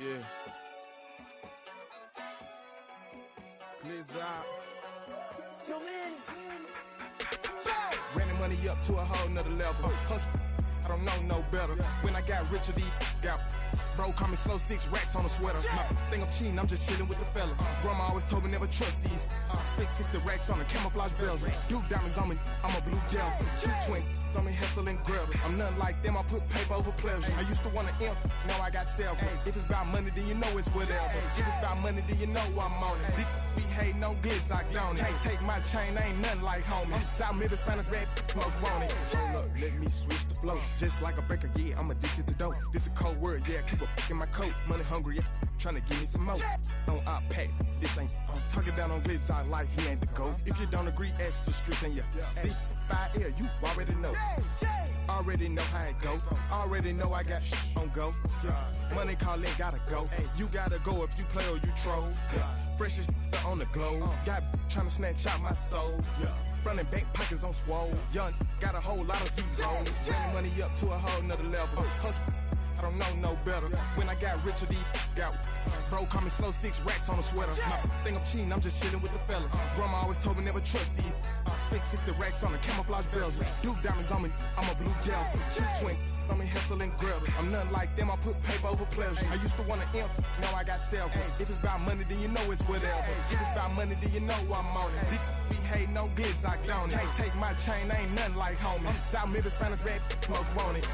Yeah. Glizz out. Running money up to a whole nother level. Hustle, I don't know no better. When I got richer, these got bro, call me slow, 6 racks on a sweater. My think I'm cheating, I'm just chilling with the fellas. Grandma always told me never trust these. Spent 60 racks on the camouflage bells. Duke diamonds on me, I'm a blue gel. 220 on me, Hessel and Gretel. I'm nothing like them, I put paper over pleasure. I used to want to imp, now I got self. If it's about money, then you know it's whatever. If it's about money, then you know I'm on it. These be hating on glitz, I don't it. Can't take my chain, ain't nothing like homie. South Middle Spanish red, most want it. Hold up, let me switch the flow. Just like a breaker, yeah, I'm addicted to dope. This a cold word, yeah, keep a in my coat. Money hungry, yeah, tryna give me some more. On op pack, this ain't. I'm talking down on glitz, I like he ain't the GOAT. If you don't agree, ask the streets and yeah. This 5 air, you already know. Already know how it go. Already know I got on go. Money calling, gotta go. You gotta go if you play or you troll. Freshest on the globe. Got tryna snatch out my soul. Running bank pockets on swole. Young, got a whole lot of zeros. Running money up to a whole nother level. Hustle, I don't know no better. When I got richer, these got bro, call me slow, 6 racks on a sweater. My think I'm cheating, I'm just chilling with the fellas. Grandma always told me never trust these. Spent 60 racks on the camouflage bells. Duke diamonds on me, I'm a blue gel. 220 on me, Hessel and Gretel. I'm nothing like them, I put paper over pleasure. I used to want to imp, now I got self. If it's about money, then you know it's whatever. If it's about money, then you know I'm on it. These be hating no glitz, I don't it. Can't take my chain, ain't nothing like homie. South Middle Spanish red, most want it.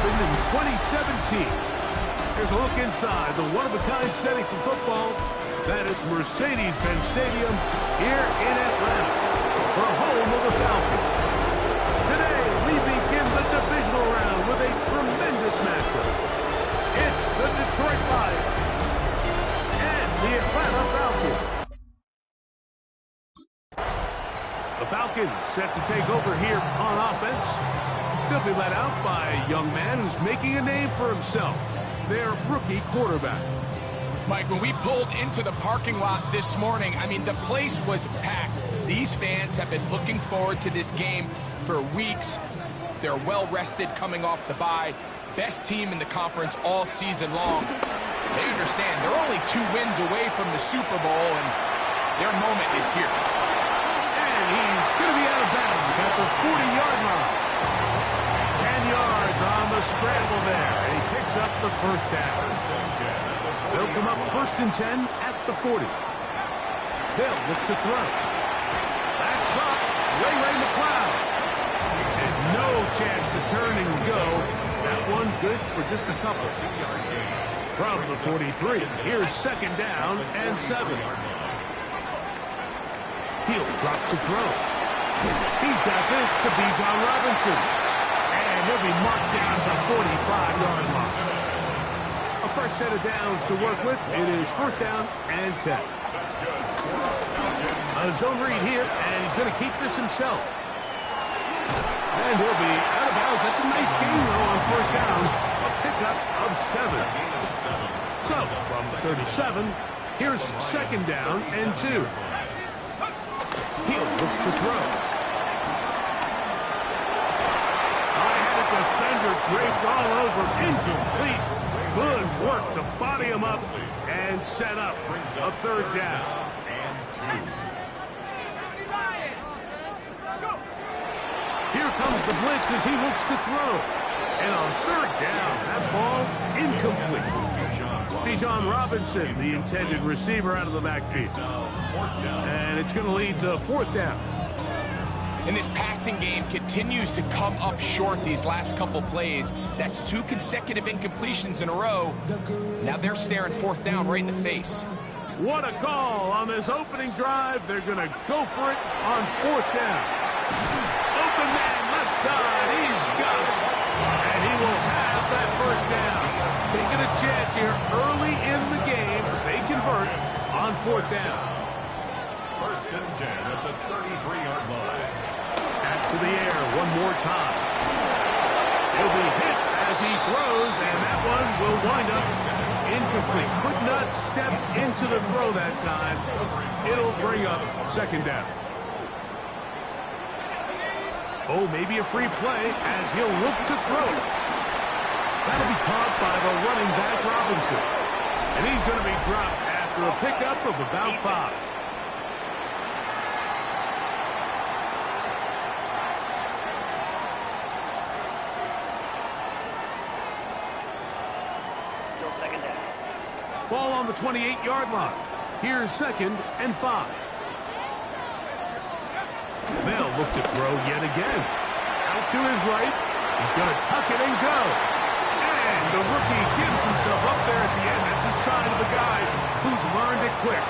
In 2017. Here's a look inside the one-of-a-kind setting for football. That is Mercedes-Benz Stadium here in Atlanta, the home of the Falcons. Today, we begin the divisional round with a tremendous matchup. It's the Detroit Lions and the Atlanta Falcons. The Falcons set to take over here on offense. They'll be led out by a young man who's making a name for himself, their rookie quarterback. Mike, when we pulled into the parking lot this morning, I mean, the place was packed. These fans have been looking forward to this game for weeks. They're well-rested coming off the bye. Best team in the conference all season long. They understand they're only 2 wins away from the Super Bowl, and their moment is here. And he's going to be out of bounds at the 40-yard line. 10 yards on the scramble there. He picks up the first down. They'll come up 1st and 10 at the 40. They'll look to throw. That's caught. Ray McCloud. There's no chance to turn and go. That one good for just a couple. From the 43, here's 2nd down and 7. He'll drop to throw. He's got this to Bijan Robinson. And he'll be marked down to 45-yard line. A fresh set of downs to work with. It is 1st down and 10. A zone read here, and he's going to keep this himself. And he'll be out of bounds. That's a nice gain, though, on 1st down. A pickup of 7. So, from 37, here's 2nd down and 2. He'll look to throw. Defender draped all over, incomplete. Good work to body him up and set up a 3rd down. Here comes the blitz as he looks to throw. And on 3rd down, that ball incomplete. Bijan Robinson, the intended receiver, out of the backfield. And it's going to lead to 4th down. And this passing game continues to come up short these last couple plays. That's 2 consecutive incompletions in a row. Now they're staring 4th down right in the face. What a call on this opening drive. They're going to go for it on 4th down. Open man left side. He's got it. And he will have that 1st down. Taking a chance here early in the game. They convert on 4th down. First and 10 at the 33-yard line. Back to the air one more time. He'll be hit as he throws, and that one will wind up incomplete. Could not step into the throw that time. It'll bring up second down. Oh, maybe a free play as he'll look to throw it. That'll be caught by the running back, Robinson. And he's going to be dropped after a pickup of about 5. Ball on the 28-yard line. Here's second and 5. They'll look to throw yet again. Out to his right. He's going to tuck it and go. And the rookie gives himself up there at the end. That's a sign of a guy who's learned it quick.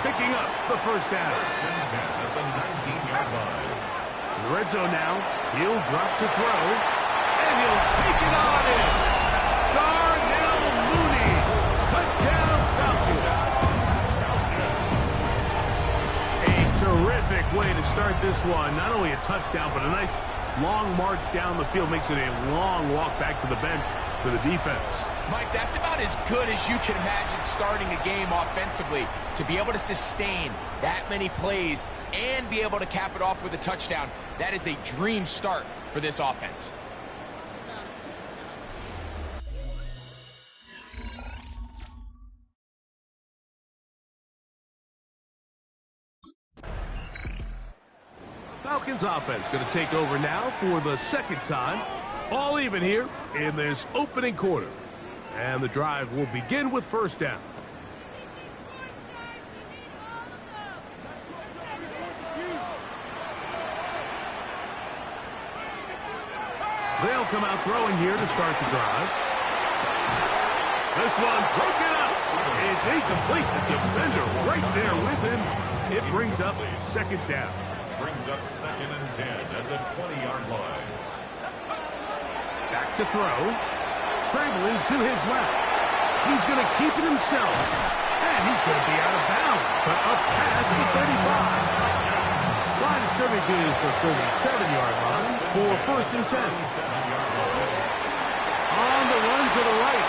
Picking up the first down. First and 10 at the 19-yard line. In the red zone now. He'll drop to throw. And he'll take it on in. Darnell Mooney. Touchdown, Falcons. A terrific way to start this one. Not only a touchdown, but a nice long march down the field. Makes it a long walk back to the bench for the defense. Mike, that's about as good as you can imagine starting a game offensively. To be able to sustain that many plays and be able to cap it off with a touchdown, that is a dream start for this offense. Falcons offense going to take over now for the second time. All even here in this opening quarter. And the drive will begin with first down. They'll come out throwing here to start the drive. This one broken up. It's incomplete. The defender right there with him. It brings up second down. Brings up second and 10 at the 20-yard line. Back to throw. Scrambling to his left. He's going to keep it himself. And he's going to be out of bounds. But up past the 35. Line of scrimmage is the 37-yard line for first and 10. On the run to the right.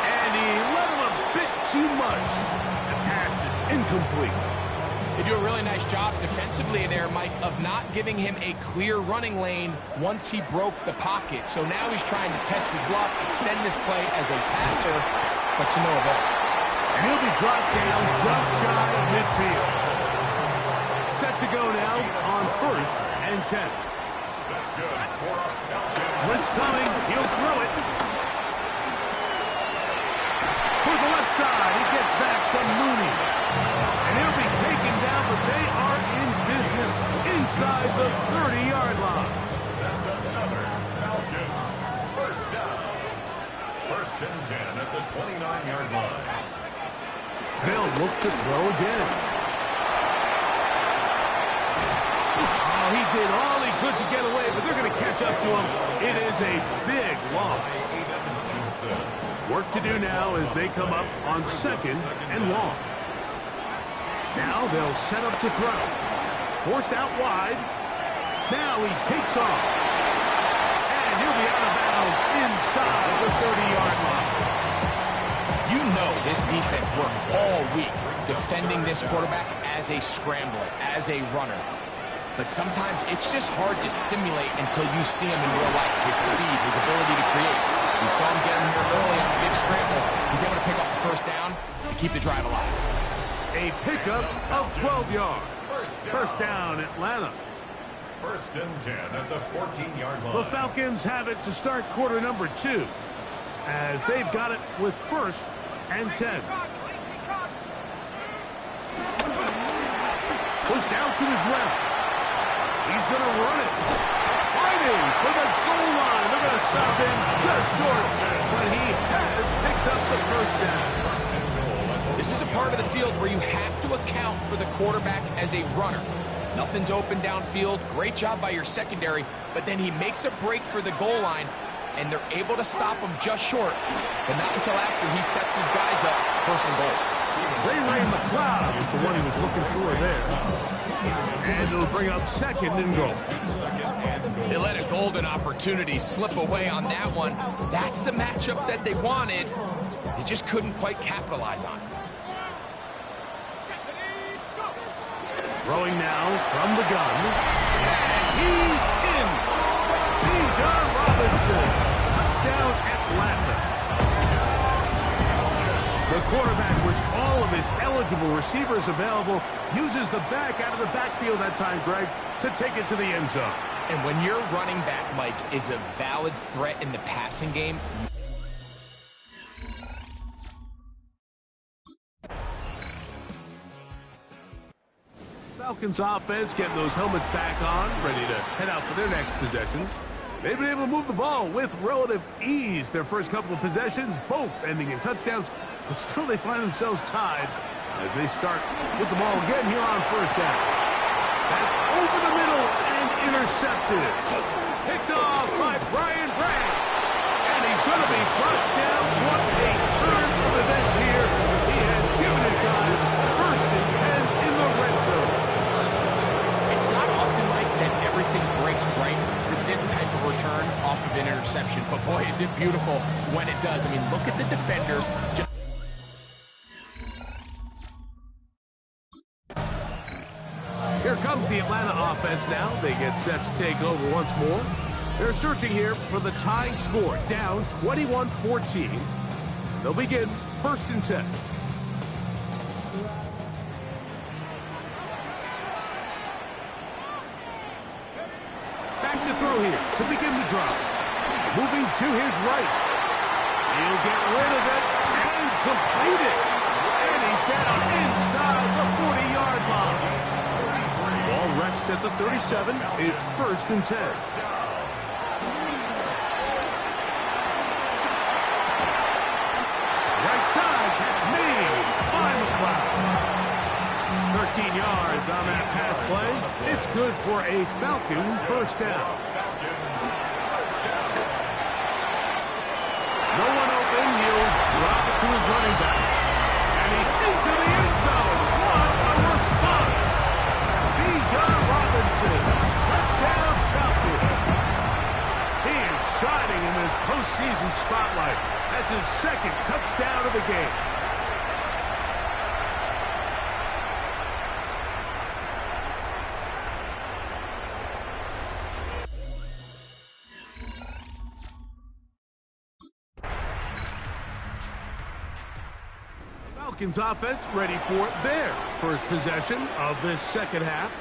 And he let him a bit too much. The pass is incomplete. They do a really nice job defensively there, Mike, of not giving him a clear running lane once he broke the pocket. So now he's trying to test his luck, extend this play as a passer, but to no avail. And he'll be brought down just shy of midfield. Set to go now on first and 10. That's good. Blitz coming. He'll throw it. For the left side, he gets back to Mooney. And he'll be taken down, but they are in business inside the 30-yard line. That's another Falcons first down. First and 10 at the 29-yard line. They'll look to throw again. Oh, he did all he could to get away, but they're going to catch up to him. It is a big loss. Work to do now as they come up on second and long. Now they'll set up to throw. Forced out wide. Now he takes off. And he'll be out of bounds inside the 30-yard line. You know this defense worked all week defending this quarterback as a scrambler, as a runner. But sometimes it's just hard to simulate until you see him in real life. His speed, his ability to create. We saw him get him here early on a big scramble. He's able to pick up the first down to keep the drive alive. A pickup of 12 yards. First down, Atlanta. First and 10 at the 14-yard line. The Falcons have it to start quarter number 2 as they've got it with first and 10. Pushed out to his left. He's going to run it. Fighting for the goal line. They're going to stop him just short, but he has picked up the first down. This is a part of the field where you have to account for the quarterback as a runner. Nothing's open downfield. Great job by your secondary, but then he makes a break for the goal line, and they're able to stop him just short, but not until after he sets his guys up first and goal. Ray McLeod is the one he was looking for there. And it'll bring up second and goal. They let a golden opportunity slip away on that one. That's the matchup that they wanted. They just couldn't quite capitalize on it. Throwing now from the gun. And he's in. Bijan Robinson. Touchdown Atlanta. The quarterback, with all of his eligible receivers available, uses the back out of the backfield that time, Greg, to take it to the end zone. And when your running back, Mike, is a valid threat in the passing game, Falcons offense getting those helmets back on, ready to head out for their next possession. They've been able to move the ball with relative ease. Their first couple of possessions, both ending in touchdowns, but still they find themselves tied as they start with the ball again here on first down. That's over the middle and intercepted. Picked off by Brian Branch. And he's going to be brought down. What a turn of events here. He has given his guys first and 10 in the red zone. it's not often, Mike, that everything breaks right for this type of return off of an interception. But boy, is it beautiful when it does. I mean, look at the defenders. Here comes the Atlanta offense now. They get set to take over once more. They're searching here for the tie score, down 21-14. They'll begin first and 10. Back to throw here to begin the drive. Moving to his right. He'll get rid of it and complete it. And he's down inside the 40-yard line. Ball rests at the 37. It's first and 10. Right side, that's made by McLeod. 13 yards on that pass play. It's good for a Falcon first down. No one open. He'll drop it to his running back. And he's into the end zone. What a response. Bijan Robinson, touchdown Falcon. He is shining in this postseason spotlight. That's his second touchdown of the game. Falcons offense ready for their first possession of this second half.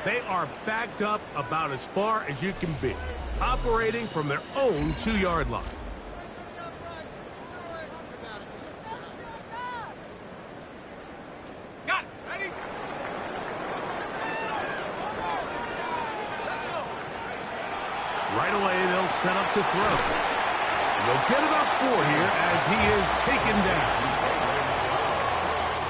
They are backed up about as far as you can be, operating from their own 2-yard line. Got it. Ready? Right away, they'll set up to throw. They'll get about 4 here as he is taken down.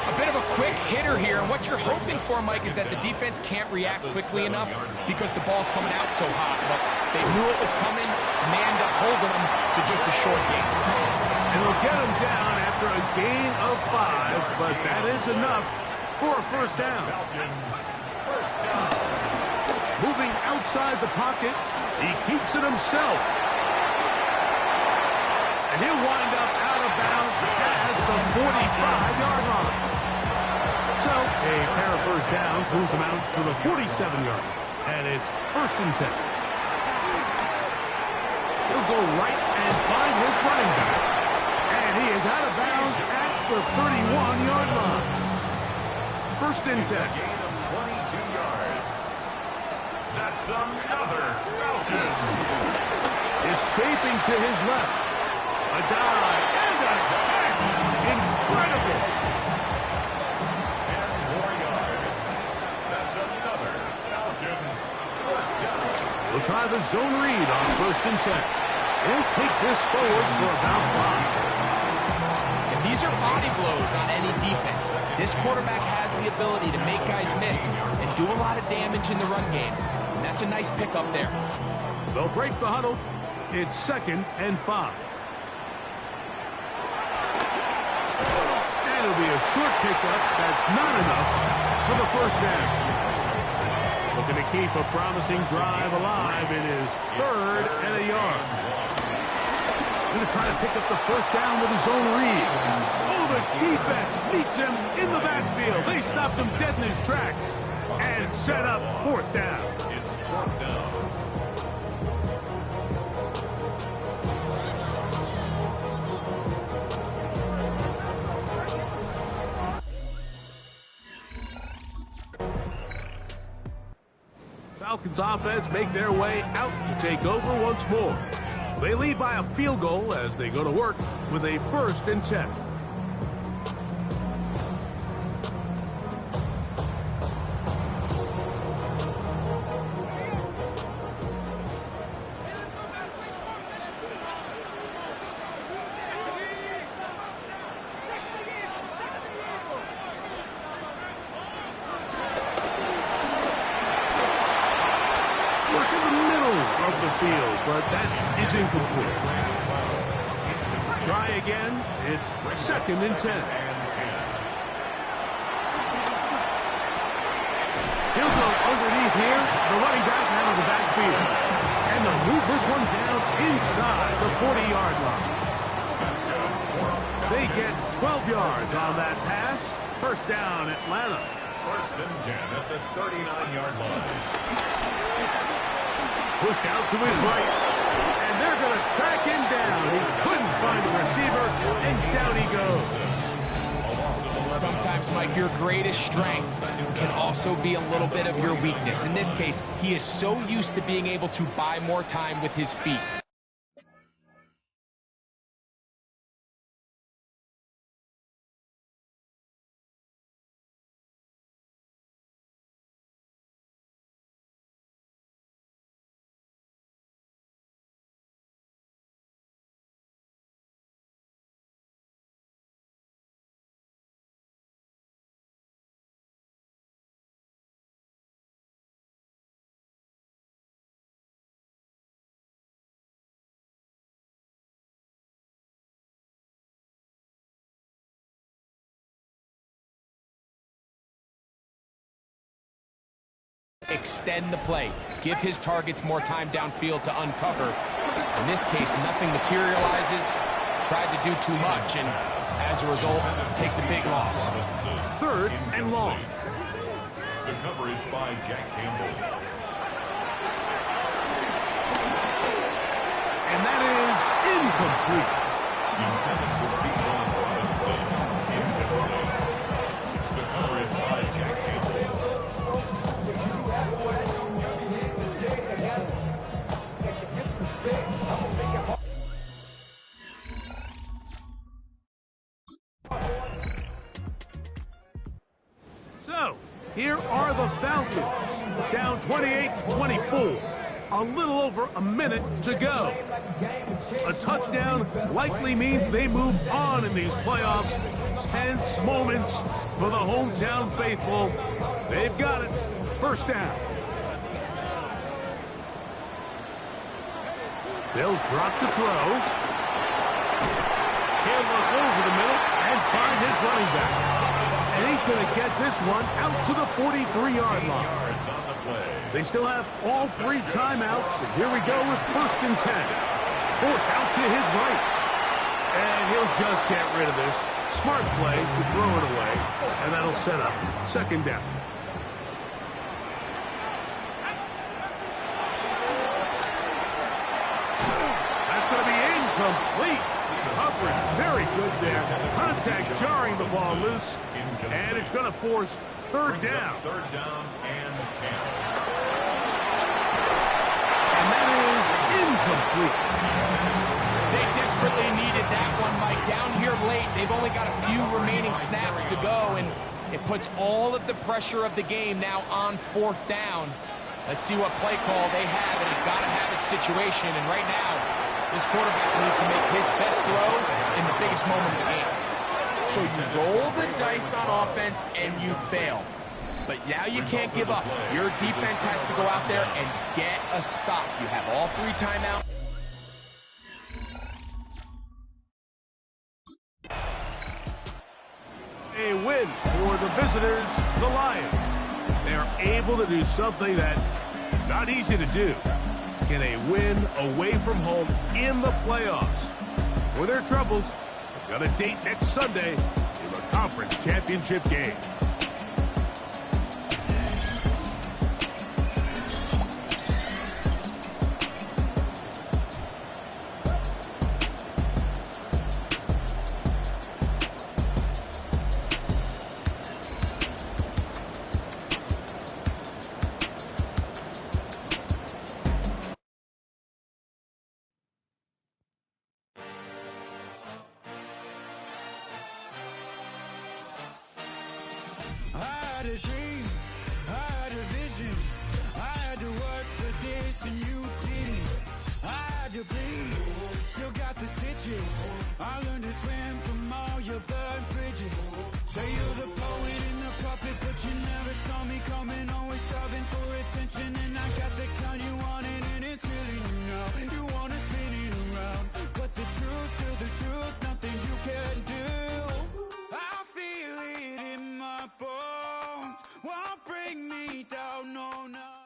A bit of a quick hitter here, and what you're hoping for, Mike, is that the defense can't react quickly enough because the ball's coming out so hot. But they knew it was coming, manned up holding them to just a short gain. And they'll get him down after a gain of 5, but that is enough for a first down. Moving outside the pocket, he keeps it himself. And he'll wind up out of bounds past the 45-yard line. So, a pair of first downs moves him out to the 47-yard. And it's first and 10. He'll go right and find his running back. And he is out of bounds at the 31-yard line. First and 10. Gain of 22 yards. That's another Falcons. Escaping to his left. A dive and a catch. Incredible. 10 more yards. That's another Falcons first down. We'll try the zone read on first and 10. He'll take this forward for about 5. And these are body blows on any defense. This quarterback has the ability to make guys miss and do a lot of damage in the run game. And that's a nice pickup there. They'll break the huddle. It's second and 5. And it'll be a short pickup. That's not enough for the first down. Looking to keep a promising drive alive. It is 3rd and a yard. Going to try to pick up the first down with his own read. Oh, the defense meets him in the backfield. They stopped him dead in his tracks and set up 4th down. It's 4th down. Falcons offense make their way out to take over once more. They lead by a field goal as they go to work with a 1st and 10. Field, but that is incomplete. Try again. It's 2nd and 10. He'll go underneath here. The running back out of the backfield. And they'll move this one down inside the 40-yard line. They get 12 yards on that pass. 1st down, Atlanta. 1st and 10 at the 39-yard line. Pushed out to his right, and they're going to track him down. He couldn't find a receiver, and down he goes. Sometimes, Mike, your greatest strength can also be a little bit of your weakness. In this case, he is so used to being able to buy more time with his feet. Extend the play. Give his targets more time downfield to uncover. In this case, nothing materializes. Tried to do too much, and as a result, takes a big loss. 3rd and long. The coverage by Jack Campbell. And that is incomplete. Intended for Bijan Robinson. Incomplete. The coverage by Jack Campbell. So, here are the Falcons, down 28-24. A little over a minute to go. A touchdown likely means they move on in these playoffs. Tense moments for the hometown faithful. They've got it. 1st down. They'll drop to throw. He'll look over the middle and find his running back. And he's going to get this one out to the 43-yard line. They still have all 3 timeouts. And here we go with 1st and 10. Forced out to his right. And he'll just get rid of this. Smart play to throw it away. And that'll set up 2nd down. That's going to be incomplete. Coverage very good there. Contact jarring the ball loose. And it's going to force 3rd down. 3rd down and 10. And that is incomplete. They desperately needed that one, Mike. Down here late, they've only got a few remaining snaps to go, and it puts all of the pressure of the game now on 4th down. Let's see what play call they have in a gotta-have-it situation. And right now, this quarterback needs to make his best throw in the biggest moment of the game. So you roll the dice on offense and you fail. But now you can't give up. Your defense has to go out there and get a stop. You have all 3 timeouts. visitors, the Lions. They're able to do something that not easy to do. Get a win away from home in the playoffs. For their troubles, they've got a date next Sunday in the conference championship game. I had a dream, I had a vision, I had to work for this and you didn't. I had to bleed, still got the stitches. I learned to swim from all your burnt bridges. Say you're the poet and the prophet, but you never saw me coming. Always starving for attention, and I got the kind you wanted, and it's killing you now. You wanna spin it around, but the truth's still the truth. Nothing you can do. I feel it in my bones. Won't bring me down, no, not.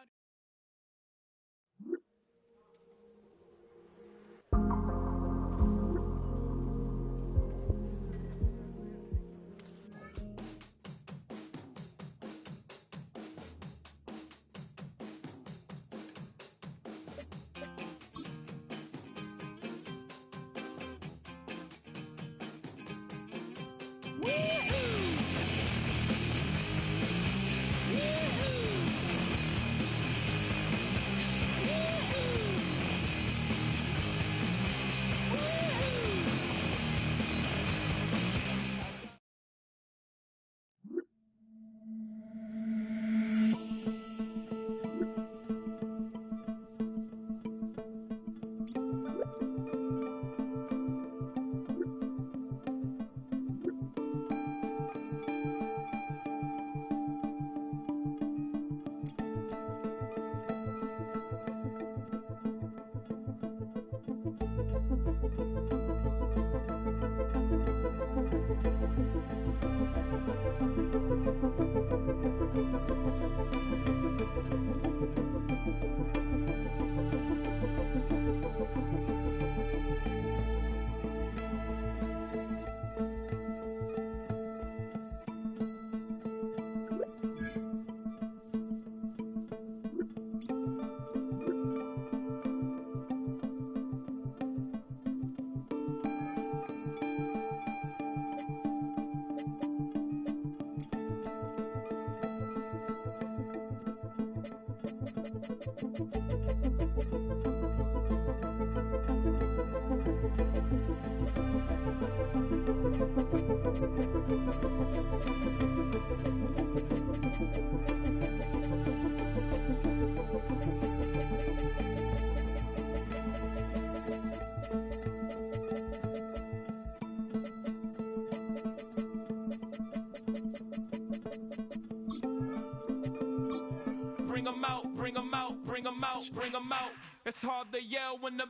Bring 'em out, bring 'em out, bring 'em out, bring 'em out. It's hard to yell when the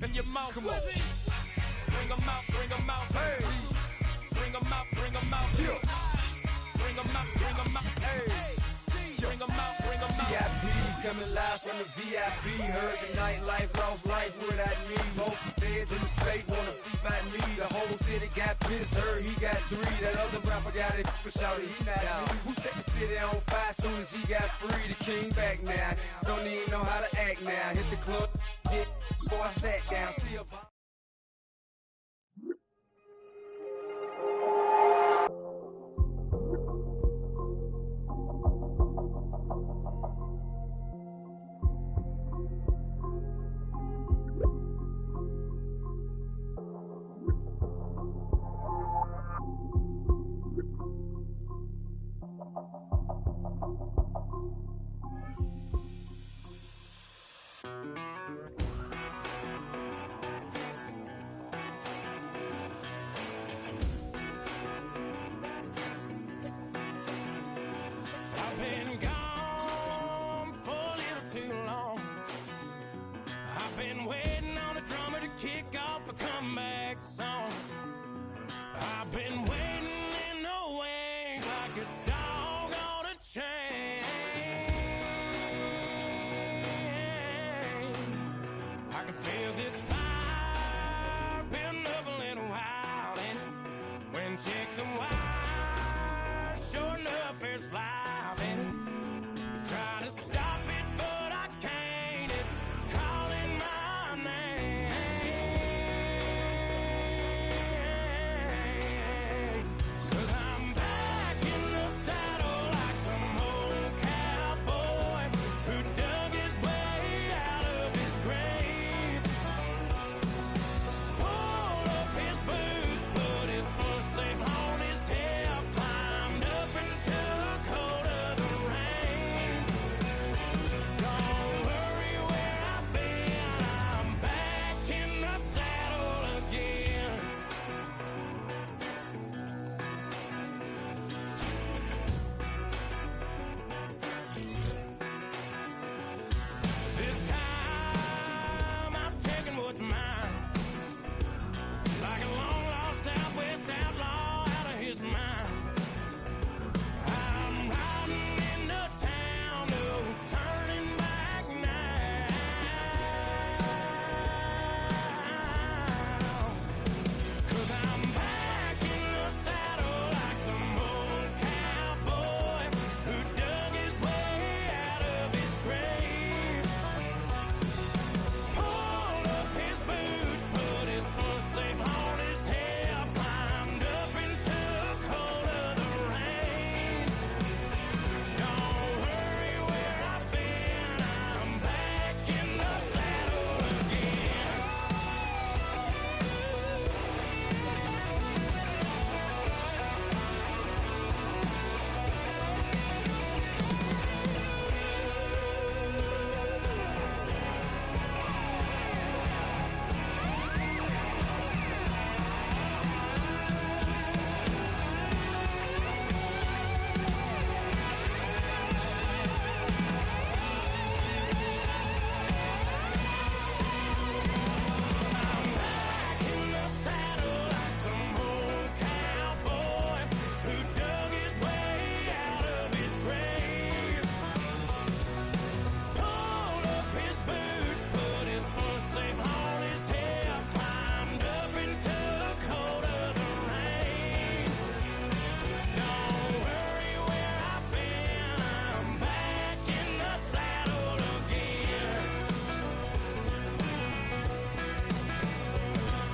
in your mouth. Come on. Bring 'em out, bring 'em out. Hey. Bring 'em out, bring 'em out. Yeah. Bring 'em out, bring 'em out. Hey. Bring 'em out, bring 'em out. VIP coming live from the VIP. Heard the nightlife, lost life without me. Both feds in the state wanna see by me. The whole city got pissed, heard he got 3. That other rapper got it, but shouted he not me. Who set the city on fire soon as he got free? The king back now, don't even know how to act now. Hit the club, get before I sat down, still. can feel this fire building up a little while, and when chicken wire, sure enough, it's live, and try to stop it, but I can't. It's calling my name. 'Cause I'm back in the saddle like some old cowboy who dug his way out of his grave. Pulled up his boots, put his foot safe on his hip, climbed up into the cold of the rain. Don't worry where I've been, I'm back in the saddle again. This time I'm taking what's mine, like a long lost out west outlaw out of his mind. I'm riding into town, no turning back now. 'Cause I'm back in the saddle like some old cowboy who dug his way out of his grave. Pulled up his boots, put his foot safe on his hip, climbed up into the cold of the rains. Don't worry where I've been, I'm back in the saddle again. I'm back in the saddle like some old cowboy who dug his way out of his grave. Pulled up his boots, put his foot safe on his hip, climbed up into the cold of the rains. Don't worry where I've been, I'm back in the saddle again.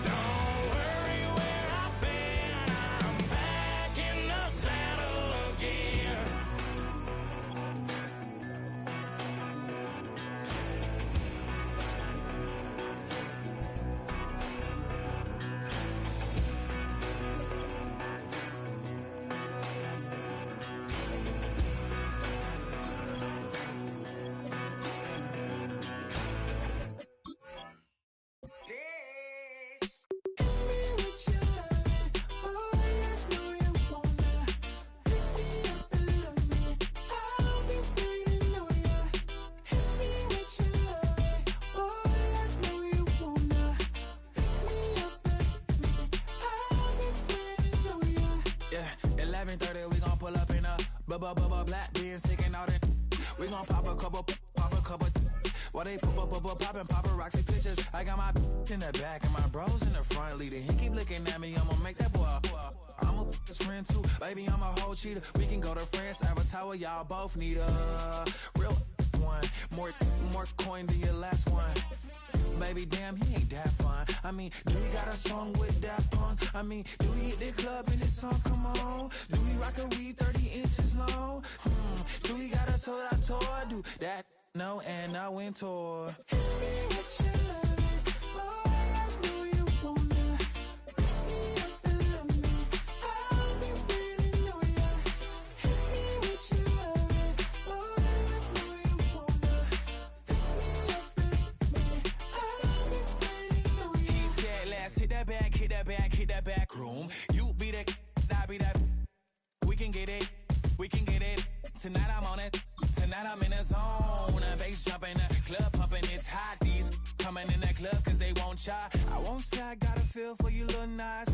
Don't worry where I've been, I'm back in the saddle again. Yeah, 11:30, we gon' pull up in a black beans, taking out it. We gon' pop a couple. While they poppin' paparazzi pictures. I got my in the back and my bros in the front leader. He keep looking at me, I'ma make that boy. I'm a his friend too, baby, I'm a whole cheater. We can go to France, Avatar, y'all both need a real one. More coin than your last one. Baby, damn, he ain't that fun. I mean, do we got a song with that punk? I mean, do we hit the club in this song? Come on. Do we rock a weave 30 inches long? Do we got a sold out tour? Do that? No, and I went tour. Hit that back room. You be the, I be that. We can get it. Tonight I'm on it. Tonight I'm in a zone. Bass jumping, club pumping, it's hot. These coming in the club cause they won't try. I won't say I got a feel for you little nice,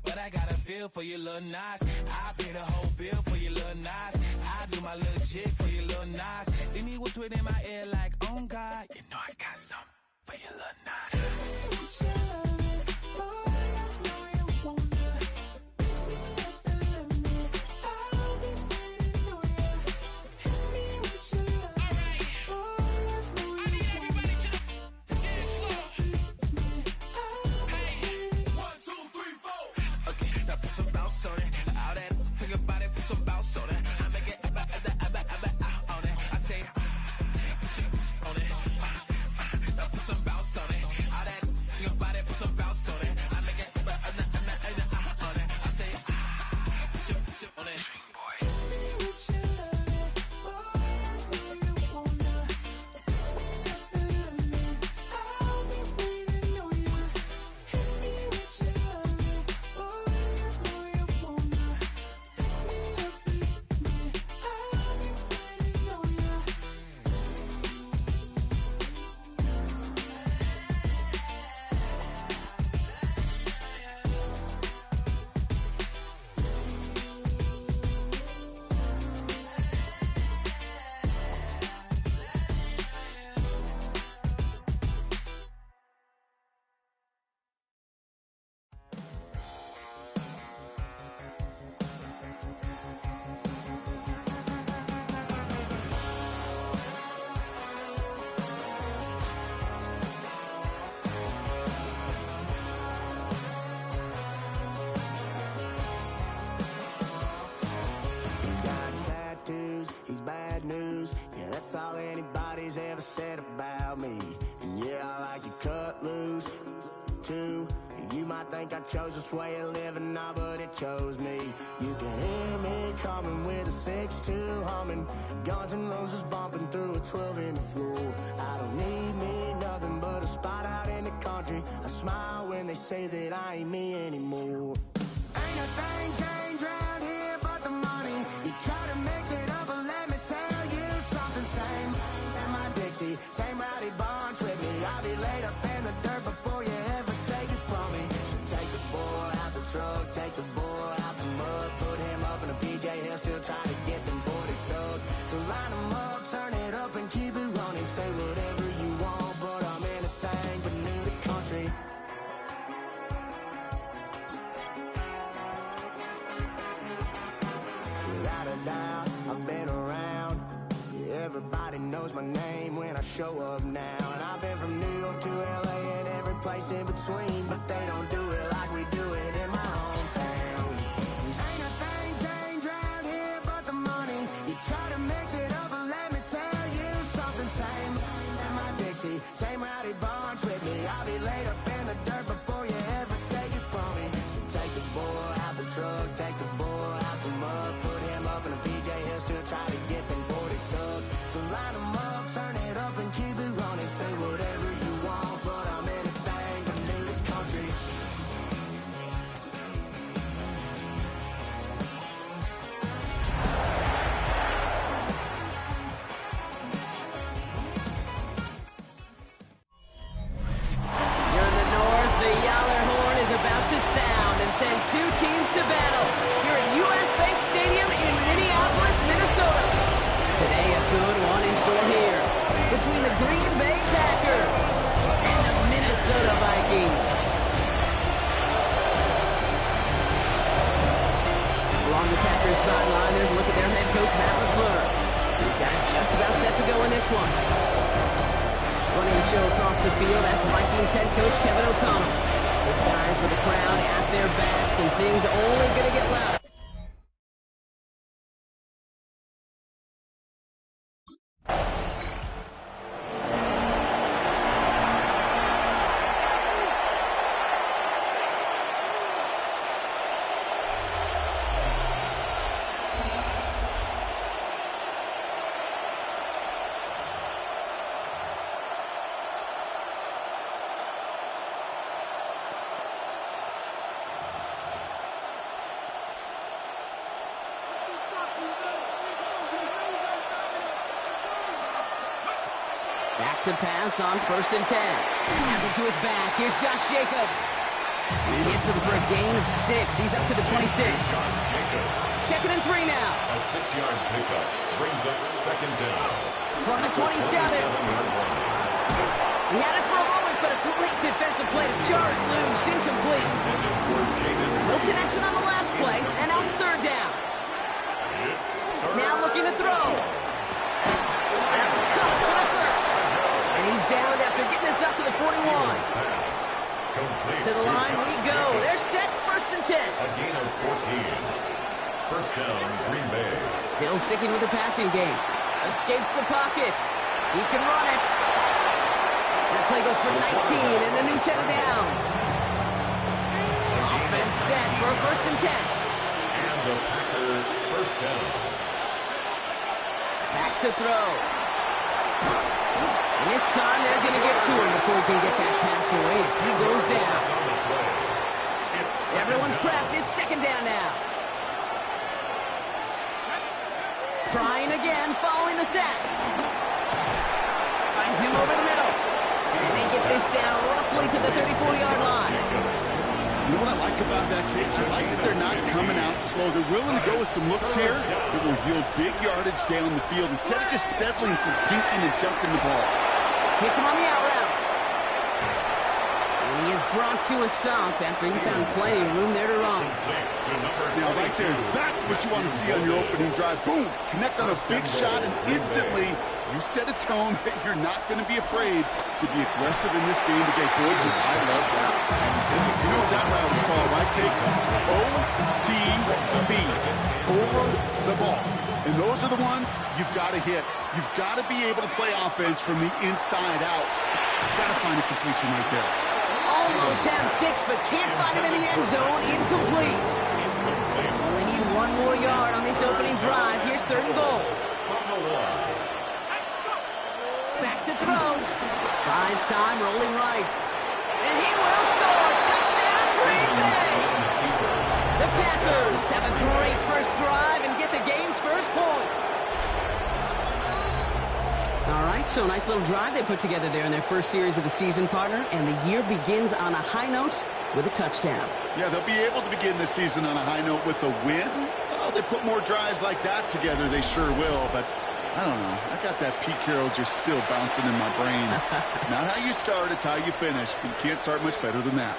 but I got a feel for you little nice. I pay the whole bill for you little nice. I do my little jig for you little nice. Then he whispered in my ear like, oh God, you know I got something for your little night. That's all anybody's ever said about me. And yeah, I like you cut loose, too. You might think I chose this way of living now, but it chose me. You can hear me coming with a 6-2 humming, Guns N' Roses bumping through a 12 in the floor. I don't need me nothing but a spot out in the country. I smile when they say that I ain't me anymore. Ain't a thing changed around here but the money. You try to mix it up, but let me tell you something. Same in my Dixie, same rowdy bunch with me. I'll be laid up in the dirt before you ever take it from me. So take the boy out the truck, take the boy out the mud, put him up in a PJ, he'll still try to get them 40 stuck. So line him up, turn it up and keep it running. Say whatever you want, but I'm anything but new to country. Without a doubt, I've been around. Yeah, everybody knows my name when I show up now. And I've been from New York to LA and every place in between, but they don't do it like we do it in my hometown. Ain't a thing changed around here but the money. You try to mix it up, but let me tell you something. Same in my Dixie, same rowdy bunch with me. I'll be laid up in the dirt before you ever take it from me. So take the boy out the truck, take the boy out the mud, put him up in a PJ, he'll still try to get them 40 stuck. So line him up, turn it up and keep it running. Say whatever you want, but I'm anything but new to country. You're in the north, the Yaller horn is about to sound and send two teams to battle. You're at US Bank Stadium in Minneapolis, Minnesota. Today a good one in store here between the Green Bay Packers and the Minnesota Vikings. Along the Packers sideline, there's a look at their head coach, Matt LaFleur. These guys just about set to go in this one. Running the show across the field, that's Vikings head coach Kevin O'Connell. These guys with the crowd at their backs and things only going to get louder. Back to pass on 1st and 10. Has it to his back. Here's Josh Jacobs. He hits him for a gain of 6. He's up to the 26. Second and 3 now. A 6-yard pickup brings up 2nd down. From the 27. He had it for a moment. Great defensive play to jar it loose. Incomplete. No connection on the last play, and now it's third down. Now looking to throw. That's caught for the first. And he's down after getting this up to the 41. To the line we go. They're set, first and 10. A gain of 14. First down, Green Bay. Still sticking with the passing game. Escapes the pocket. He can run it. That play goes for 19 and a new set of downs. Offense set for a first and 10. And the Packer first down. Back to throw. And this time they're going to get to him before he can get that pass away as he goes down. Everyone's prepped. It's second down now. Trying again, following the set. Finds him over the middle. And they get this down roughly to the 34-yard line. You know what I like about that, Cage? I like that they're not coming out slow. They're willing to go with some looks here that will yield big yardage down the field instead of just settling for dinking and dunking the ball. Hits him on the out route. And he is brought to a stop after he found plenty of room there to run. Now, right there, that's what you want to see on your opening drive. Boom! Connect on a big shot, and instantly you set a tone that you're not going to be afraid to be aggressive in this game today. Boys, I love that. You know what that route is called, right, Kate? OTB. Over the ball. And those are the ones you've got to hit. You've got to be able to play offense from the inside out. You've got to find a completion right there. Almost had 6, but can't find him in the end zone. Incomplete. Only need 1 more yard on this opening drive. Here's third and goal. Back to throw. Buys time, rolling right. And he will score. Touchdown, Green Bay. The Packers have a great first drive and get the game's first points. All right, so nice little drive they put together there in their first series of the season, partner, and the year begins on a high note with a touchdown. Yeah, they'll be able to begin the season on a high note with a win. Well, they put more drives like that together, they sure will, but I don't know. I got that Pete Carroll just still bouncing in my brain. It's not how you start, it's how you finish, but you can't start much better than that.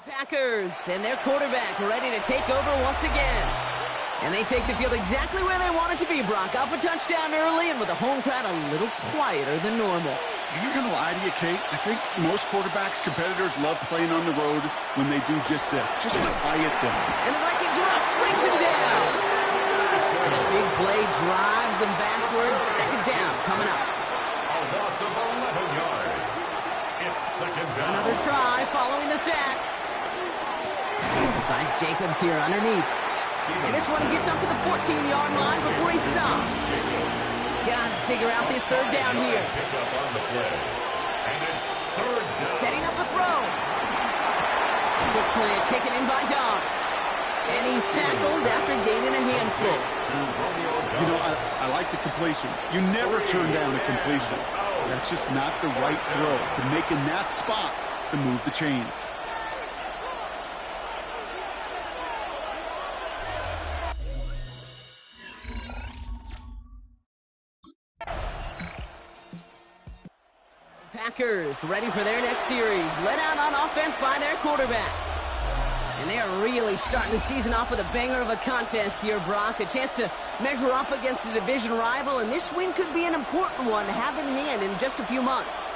Packers and their quarterback ready to take over once again. And they take the field exactly where they want it to be, Brock. Up a touchdown early and with a home crowd a little quieter than normal. I'm not going to lie to you, Kate. I think most quarterbacks, competitors love playing on the road when they do just this. Just quiet them. And the Vikings rush brings him down. And a big play drives them backwards. Second down coming up. A loss of 11 yards. It's second down. Another try following the sack. Finds Jacobs here underneath. And this one gets up to the 14-yard line before he stops. Gotta figure out this third down here. Setting up a throw. Quick slant taken in by Dobbs. And he's tackled after gaining a handful. You know, I like the completion. You never turn down a completion. That's just not the right throw to make in that spot to move the chains. Packers ready for their next series. Led out on offense by their quarterback. And they are really starting the season off with a banger of a contest here, Brock. A chance to measure up against a division rival, and this win could be an important one to have in hand in just a few months.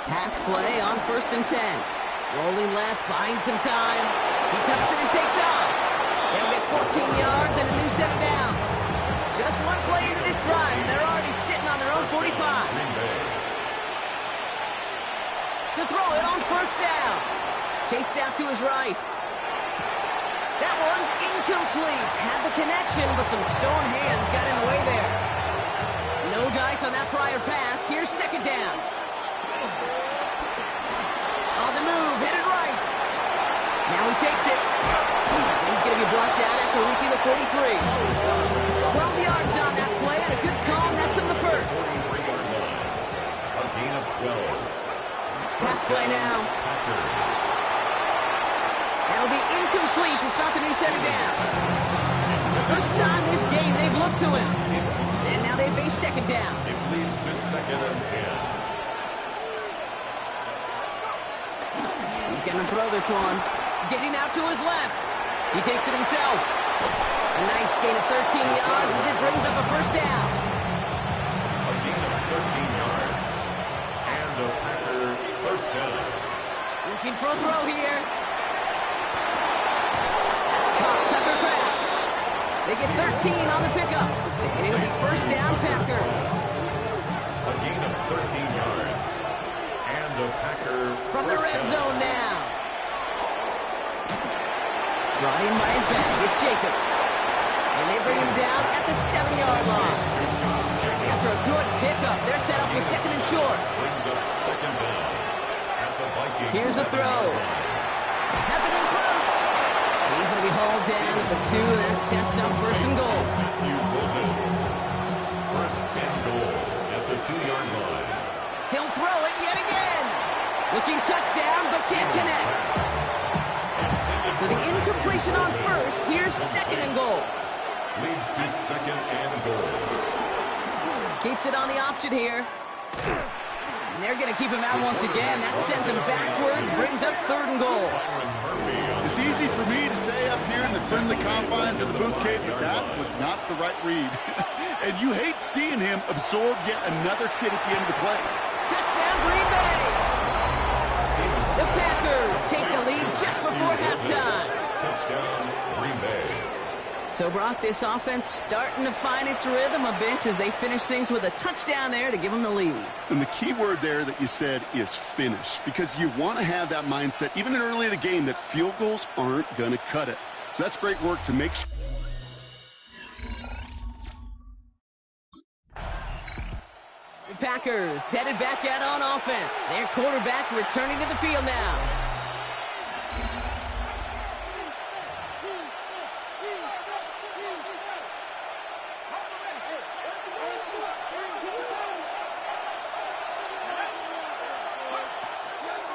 Pass play on first and 10. Rolling left, buying some time. He tucks it and takes off. They'll get 14 yards and a new set of downs. Just one play into this drive, and they're already sitting on their own 45. To throw it on first down. Chased out to his right. That one's incomplete. Had the connection, but some stone hands got in the way there. No dice on that prior pass. Here's second down. On the move, headed right. Now he takes it. He's going to be brought down after reaching the 43. 12 yards on that play, and a good call nets him the first. A gain of 12. Pass play now. That'll be incomplete to start the new set of downs. First time this game they've looked to him. And now they face second down. It leads to 2nd and 10. He's going to throw this one. Getting out to his left. He takes it himself. A nice gain of 13 yards as it brings up a first down. A gain of 13 yards. And a Packer first down. Looking for a throw here. That's caught. Tucker Kraft. They get 13 on the pickup. And it'll be first down Packers. A gain of 13 yards. And a Packer From the red down. zone now. Brought in by his back. It's Jacobs. And they bring him down at the 7-yard line. After a good pickup, they're set up with second and short. Brings up 2nd down. At the Vikings. Here's a throw. Has it in close. And he's going to be hauled down at the 2. That sets up first and goal. Matthew Golden. First and goal at the 2-yard line. He'll throw it yet again. Looking touchdown, but can't connect. So the incompletion on first. Here's second and goal. Leads to 2nd and goal. Keeps it on the option here. And they're going to keep him out once again. That sends him backwards, brings up 3rd and goal. It's easy for me to say up here in the friendly confines of the booth cave that that was not the right read. And you hate seeing him absorb yet another hit at the end of the play. Touchdown, Green Bay. The Packers take the lead just before halftime. Touchdown, Green Bay. So, Brock, this offense starting to find its rhythm a bit as they finish things with a touchdown there to give them the lead. And the key word there that you said is finish, because you want to have that mindset, even early in the game, that field goals aren't going to cut it. So that's great work to make sure. The Packers headed back out on offense. Their quarterback returning to the field now.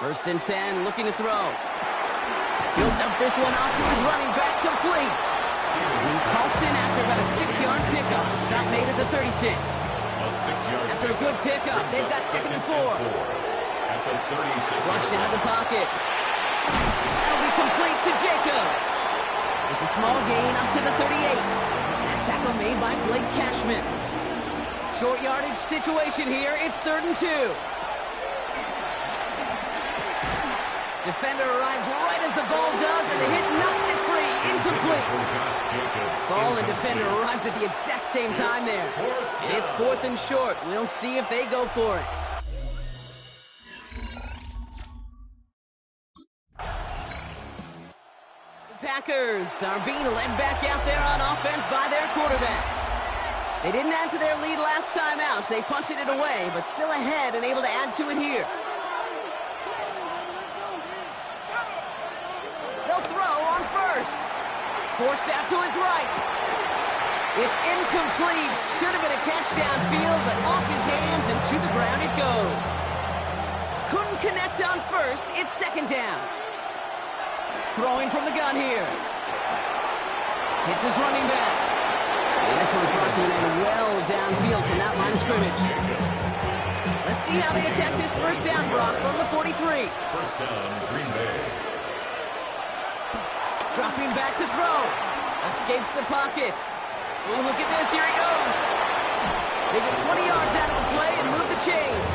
First and 10, looking to throw. He'll dump this one off to his running back, complete. He's halts in after about a 6-yard pickup. Stop made at the 36. A 6-yard After a good pickup, they've got 2nd and 4. At the 36. Flushed out of the pocket. That'll be complete to Jacob. It's a small gain up to the 38. That tackle made by Blake Cashman. Short yardage situation here. It's 3rd and 2. Defender arrives right as the ball does, and the hit knocks it free. Incomplete. Ball and defender arrived at the exact same time there. And it's 4th and short. We'll see if they go for it. The Packers are being led back out there on offense by their quarterback. They didn't add to their lead last time out, so they punted it away, but still ahead and able to add to it here. Forced out to his right. It's incomplete. Should have been a catch downfield, but off his hands and to the ground it goes. Couldn't connect on first. It's 2nd down. Throwing from the gun here. Hits his running back. And this one's brought to an end well downfield from that line of scrimmage. Let's see how they attack this first down, Brock, from the 43. First down, Green Bay. Dropping back to throw. Escapes the pocket. Oh, look at this. Here he goes. They get 20 yards out of the play and move the chains.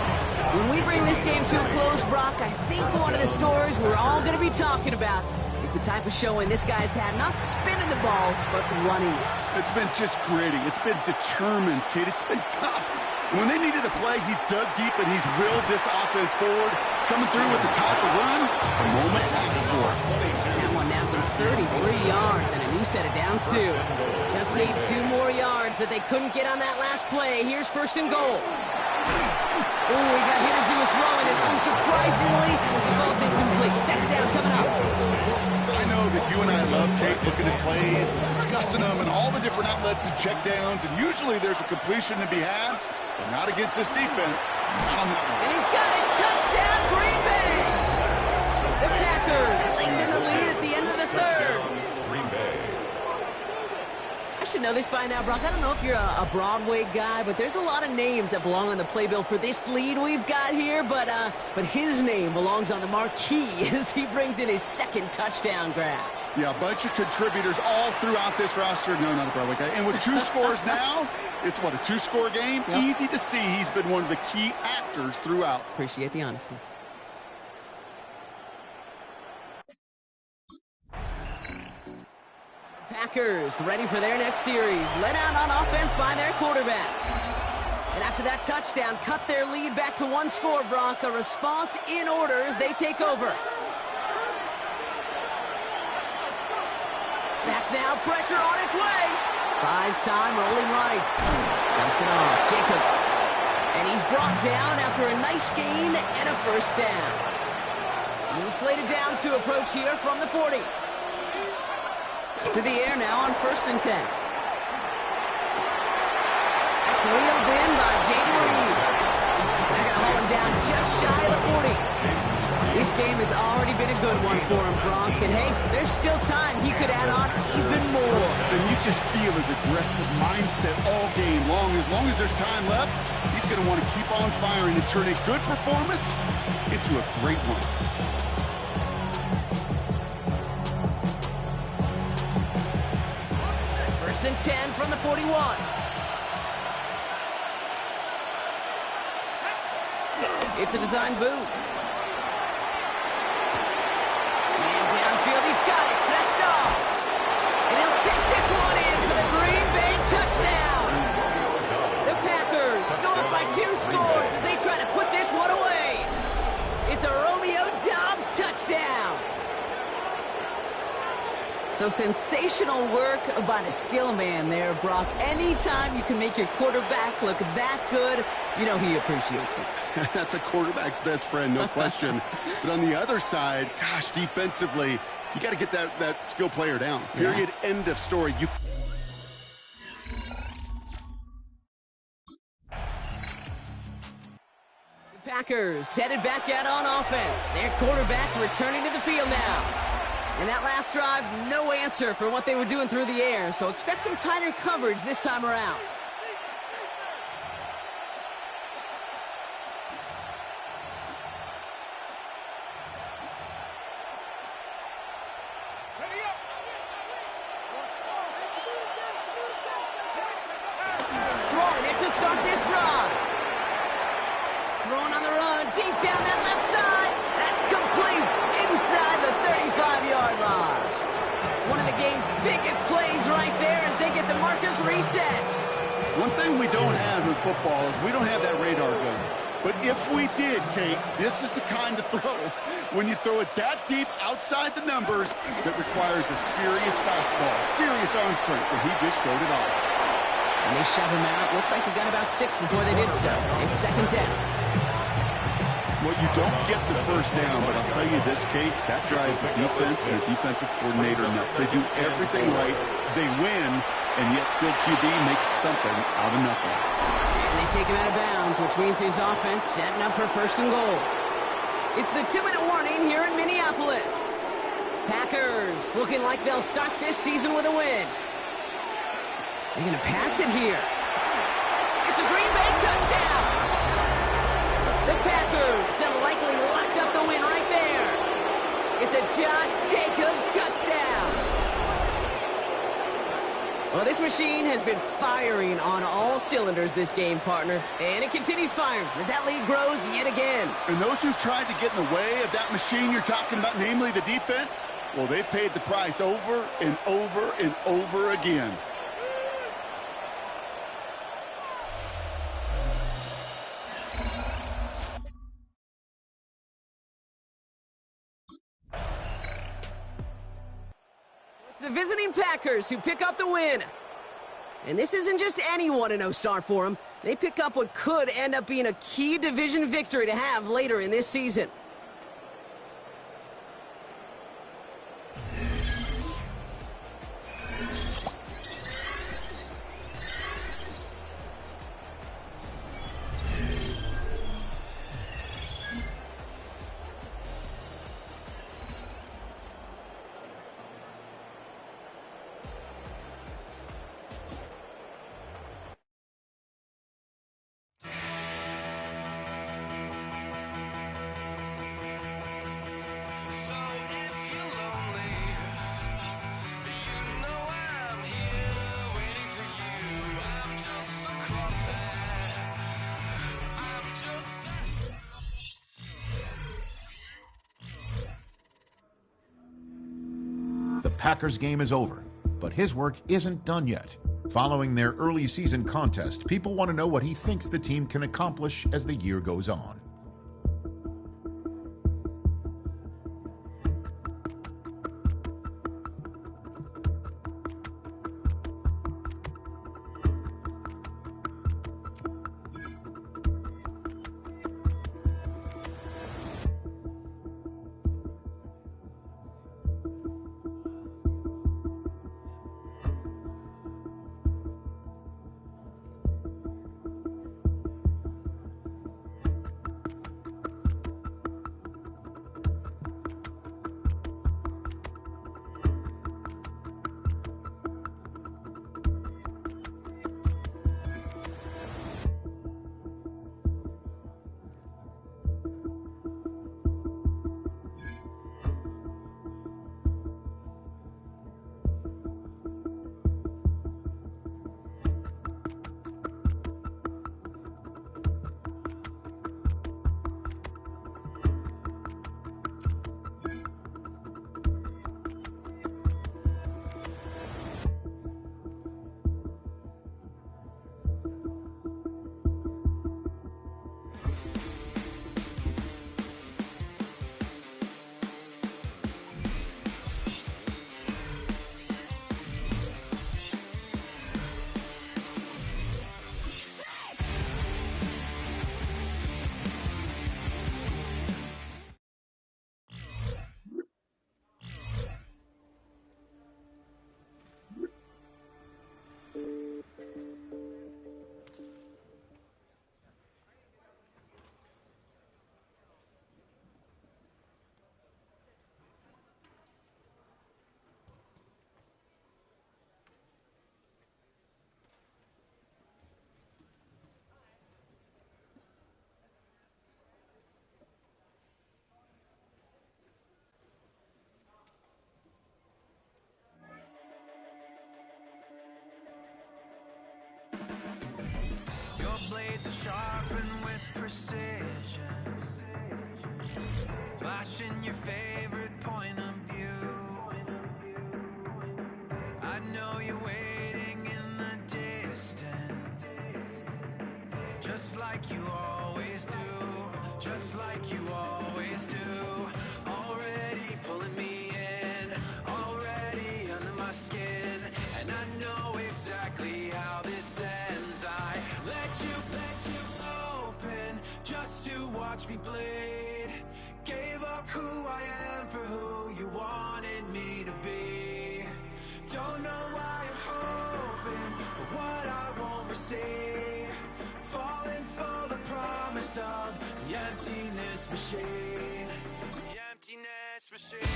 When we bring this game to a close, Brock, I think one of the stories we're all going to be talking about is the type of showing this guy's had. Not spinning the ball, but running it. It's been just gritty. It's been determined, kid. It's been tough. And when they needed a play, he's dug deep and he's willed this offense forward. Coming through with the type of run the moment asked for. That one nabs him 33 yards and a new set of downs, too. Just need 2 more yards that they couldn't get on that last play. Here's 1st and goal. Oh, he got hit as he was throwing, and unsurprisingly, the ball's incomplete. 2nd down coming up. I know that you and I love tape looking at plays and discussing them and all the different outlets and checkdowns, and usually there's a completion to be had. Not against this defense. Not on that one. And he's got it. Touchdown, Green Bay. The Packers lengthen the lead at the end of the third. Green Bay. I should know this by now, Brock. I don't know if you're a Broadway guy, but there's a lot of names that belong on the playbill for this lead we've got here. But his name belongs on the marquee as he brings in his second touchdown grab. Yeah, a bunch of contributors all throughout this roster. No, not a Broadway guy. And with 2 scores now, it's what, a 2-score game? Yep. Easy to see he's been one of the key actors throughout. Appreciate the honesty. Packers ready for their next series. Led out on offense by their quarterback. And after that touchdown, cut their lead back to 1 score, Brock. A response in order as they take over. Back now, pressure on its way. Buys time, rolling right. Dumps it off, Jacobs. And he's brought down after a nice gain and a first down. New slated downs to approach here from the 40. To the air now on 1st and 10. That's reeled in by Jaden Reed. They're going to haul him down just shy of the 40. This game has already been a good one for him, Brock. And hey, there's still time. He could add on even more. And you just feel his aggressive mindset all game long. As long as there's time left, he's going to want to keep on firing and turn a good performance into a great one. First and 10 from the 41. It's a design boot. He's got it. That's Dobbs. And he'll take this one in for the Green Bay touchdown. The Packers go up by 2 scores as they try to put this one away. It's a Romeo Dobbs touchdown. So sensational work by the skill man there, Brock. Anytime you can make your quarterback look that good, you know he appreciates it. That's a quarterback's best friend, no question. But on the other side, gosh, defensively, you got to get that skill player down. Period. Yeah. End of story. The Packers headed back out on offense. Their quarterback returning to the field now. And that last drive, no answer for what they were doing through the air. So expect some tighter coverage this time around. Start this drive. Throwing on the run, deep down that left side. That's complete inside the 35-yard line. One of the game's biggest plays right there as they get the Marcus reset. One thing we don't have in football is we don't have that radar gun. But if we did, Kate, this is the kind of throw when you throw it that deep outside the numbers that requires a serious fastball, serious arm strength, and he just showed it off. And they shove him out. Looks like he got about 6 before they did so. It's 2nd down. Well, you don't get the first down, but I'll tell you this, Kate, that drives the defense and the defensive coordinator nuts. They do everything right. They win, and yet still QB makes something out of nothing. And they take him out of bounds, which means his offense setting up for 1st and goal. It's the 2-minute warning here in Minneapolis. Packers looking like they'll start this season with a win. They're going to pass it here. It's a Green Bay touchdown. The Packers have likely locked up the win right there. It's a Josh Jacobs touchdown. Well, this machine has been firing on all cylinders this game, partner. And it continues firing as that lead grows yet again. And those who've tried to get in the way of that machine you're talking about, namely the defense, well, they've paid the price over and over and over again. The visiting Packers who pick up the win. And this isn't just any 1-0 start for them. They pick up what could end up being a key division victory to have later in this season. Packers game is over, but his work isn't done yet. Following their early season contest, people want to know what he thinks the team can accomplish as the year goes on. Blades are sharpened with precision, flashing your favorite point of view. I know you're waiting in the distance, just like you always do, just like you always do. Already pulling me in, already under my skin, and I know exactly how this ends. I let you open just to watch me bleed. Gave up who I am for who you wanted me to be. Don't know why I'm hoping for what I won't receive. Falling for the promise of the emptiness machine. The emptiness machine.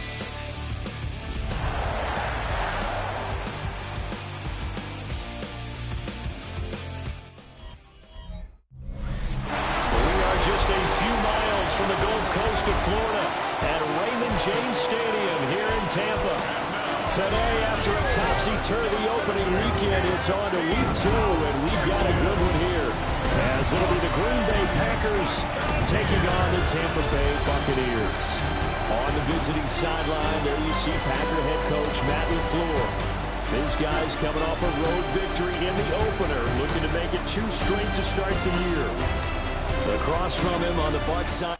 Just a few miles from the Gulf Coast of Florida at Raymond James Stadium here in Tampa. Today, after a topsy-turvy opening weekend, it's on to week 2, and we've got a good one here, as it'll be the Green Bay Packers taking on the Tampa Bay Buccaneers. On the visiting sideline, there you see Packer head coach Matt LaFleur. These guys coming off a road victory in the opener, looking to make it 2 straight to start the year. Across from him on the Bucs side.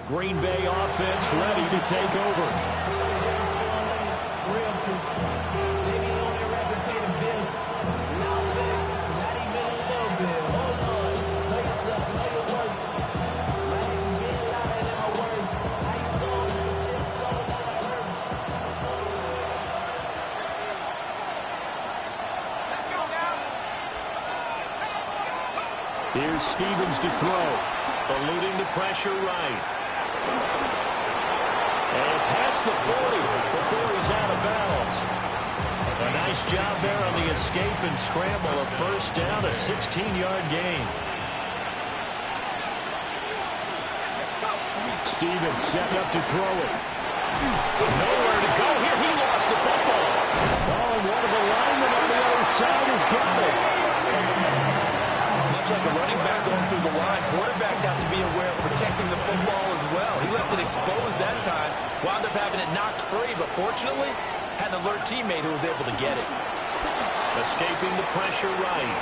Green Bay offense ready to take over. Here's Stevens to throw, eluding the pressure right. And past the 40 before he's out of bounds. A nice job there on the escape and scramble. A first down, a 16-yard gain. Stevens set up to throw it. Nowhere to go here. He lost the football. Oh, and one of the linemen on the other side has got it. Much like a running back going through the line, quarterbacks have to be aware of protecting the football. long ball as well. He left it exposed that time. Wound up having it knocked free, but fortunately, had an alert teammate who was able to get it. Escaping the pressure right.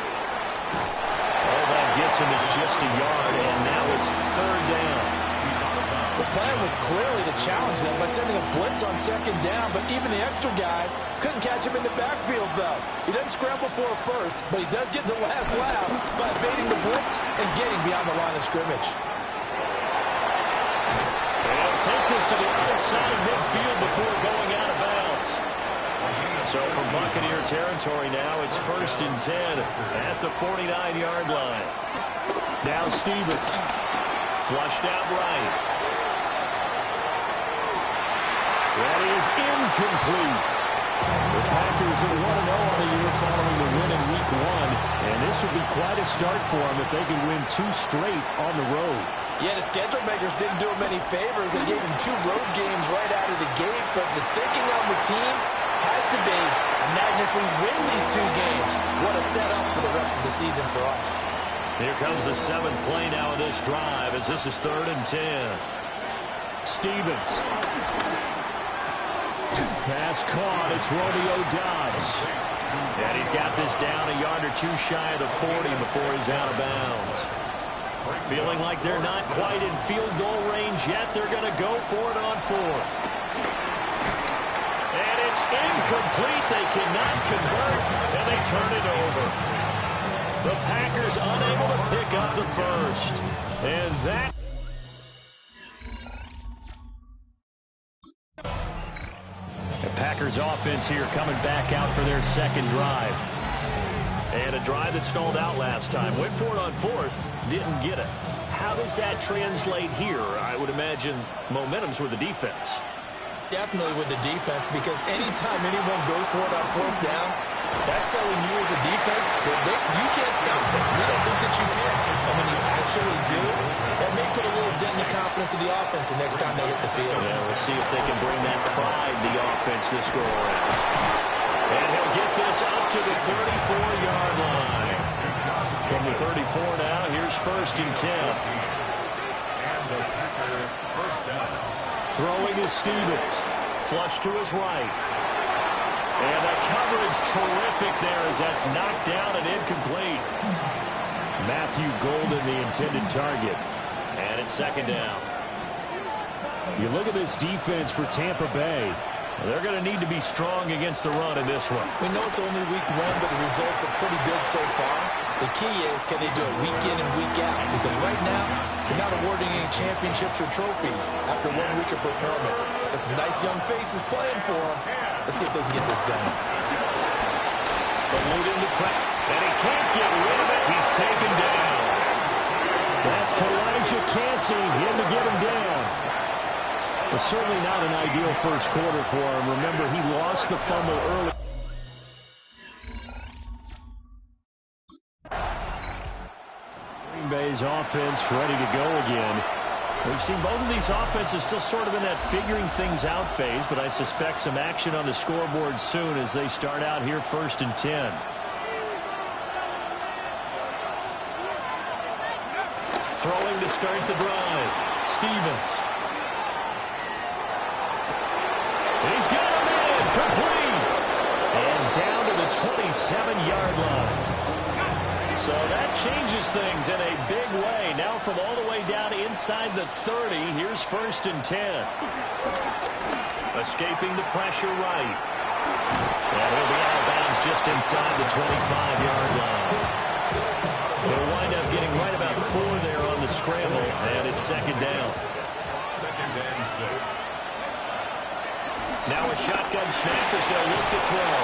All that gets him is just a yard, and now it's third down. The plan was clearly to challenge them by sending a blitz on second down, but even the extra guys couldn't catch him in the backfield, though. He doesn't scramble for a first, but he does get the last laugh by evading the blitz and getting beyond the line of scrimmage. They'll take this to the other side of midfield before going out of bounds. So from Buccaneer territory now, it's 1st and 10 at the 49-yard line. Now Stevens. Flushed out right. That is incomplete. The Packers are 1-0 on the year following the win in Week 1, and this would be quite a start for them if they could win 2 straight on the road. Yeah, the schedule makers didn't do him any favors. They gave him 2 road games right out of the gate, but the thinking on the team has to be, imagine if we win these 2 games. What a setup for the rest of the season for us. Here comes the 7th play now of this drive as this is 3rd and 10. Stevens. Pass caught. It's Romeo Doubs. And he's got this down a yard or 2 shy of the 40 before he's out of bounds. Feeling like they're not quite in field goal range yet. They're going to go for it on 4th. And it's incomplete. They cannot convert, and they turn it over. The Packers unable to pick up the first. And that... The Packers offense here coming back out for their 2nd drive. And a drive that stalled out last time. Went for it on 4th. Didn't get it. How does that translate here? I would imagine momentum's with the defense. Definitely with the defense, because anytime anyone goes for it on 4th down, that's telling you as a defense that you can't stop this. We don't think that you can. And when you actually do, that may put a little dent in the confidence of the offense the next time they hit the field. Yeah, we'll see if they can bring that pride the offense this go around. And he'll get this up to the 34-yard line. From the 34 now, here's 1st and 10. And the Packer first down. Throwing is Stevens. Flush to his right. And the coverage terrific there as that's knocked down and incomplete. Matthew Golden, the intended target. And it's 2nd down. You look at this defense for Tampa Bay. They're going to need to be strong against the run in this one. We know it's only week 1, but the results are pretty good so far. The key is, can they do it week in and week out? Because right now, they're not awarding any championships or trophies after 1 week of performance. Got some nice young faces playing for them. Let's see if they can get this going. Eluding the press, and he can't get rid of it. He's taken down. That's Kalijah Cansey in to get him down. Well, certainly not an ideal first quarter for him. Remember, he lost the fumble early. Green Bay's offense ready to go again. We've seen both of these offenses still sort of in that figuring things out phase, but I suspect some action on the scoreboard soon as they start out here 1st and 10. Throwing to start the drive. Stevens. He's got him in. Complete. And down to the 27-yard line. So that changes things in a big way. Now from all the way down inside the 30, here's 1st and 10. Escaping the pressure right. And he'll be out of bounds just inside the 25-yard line. They'll wind up getting right about 4 there on the scramble, and it's 2nd down. 2nd and 6. Now a shotgun snap as they'll look to throw.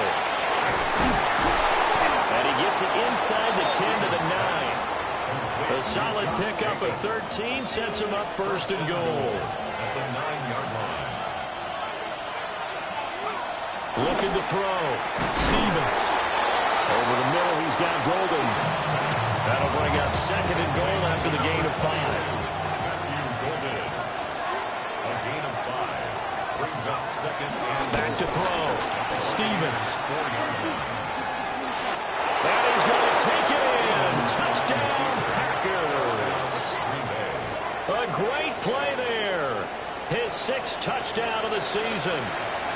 And he gets it inside the 10 to the 9. A solid pickup of 13 sets him up 1st and goal. At the 9-yard line. Looking to throw. Stevens. Over the middle, he's got Golden. That'll bring up 2nd and goal after the gain of 5. Matthew Golden. A gain of 5. Brings up 2nd and back to throw. Stevens. 4-yard line. And he's going to take it in. Touchdown, Packers. A great play there. His 6th touchdown of the season.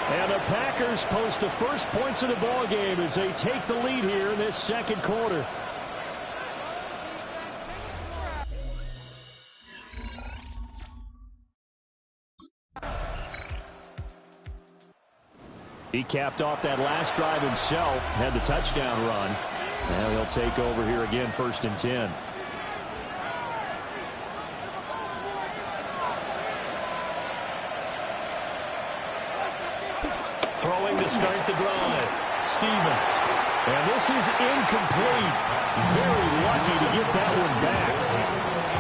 And the Packers post the first points of the ball game as they take the lead here in this second quarter. He capped off that last drive himself, had the touchdown run. Now he'll take over here again, 1st and 10. Throwing to start the drive. Stevens. And this is incomplete. Very lucky to get that one back.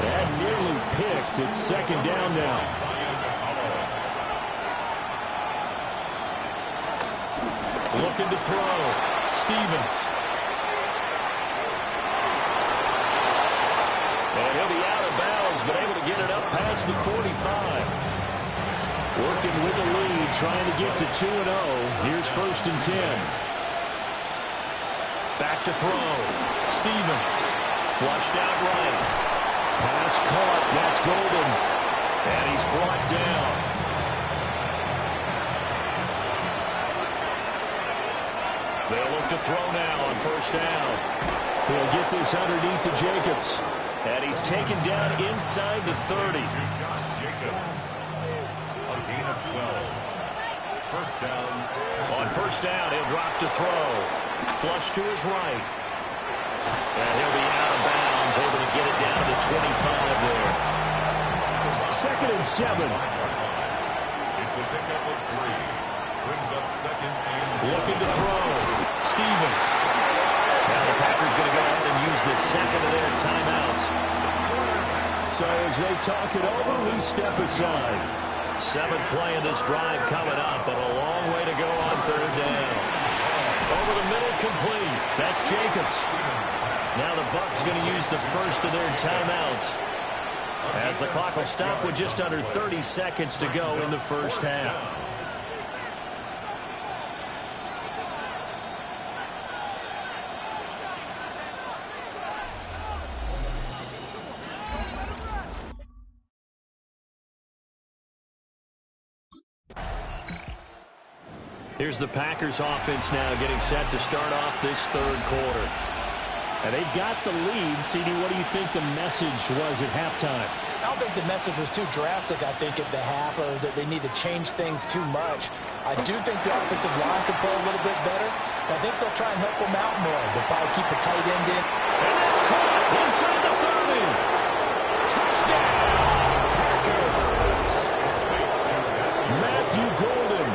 That nearly picked. It's 2nd down now. Looking to throw. Stevens. And he'll be out of bounds, but able to get it up past the 45. Working with the lead, trying to get to 2-0. Here's 1st and 10. Back to throw. Stevens. Flushed out right. Pass caught. That's Golden. And he's brought down. They'll look to throw now on 1st down. He'll get this underneath to Jacobs. And he's taken down inside the 30. Josh Jacobs. A gain of 12. 1st down. On 1st down, he'll drop to throw. Flush to his right. And he'll be out of bounds, able to get it down to the 25 there. 2nd and 7. It's a pickup of 3. Brings up 2nd and 7. Looking to throw. Stevens. Now the Packers going to go ahead and use the 2nd of their timeouts. So as they talk it over, we step aside. 7th play of this drive coming up, but a long way to go on 3rd down. Over the middle, complete. That's Jacobs. Now the Bucs going to use the 1st of their timeouts, as the clock will stop with just under 30 seconds to go in the 1st half. Here's the Packers offense now getting set to start off this 3rd quarter. And they've got the lead. CD, what do you think the message was at halftime? I don't think the message was too drastic, I think, at the half, or that they need to change things too much. I do think the offensive line could play a little bit better. I think they'll try and help them out more. They'll probably keep a tight end in. And that's caught inside the 30. Touchdown, Packers. Matthew Golden,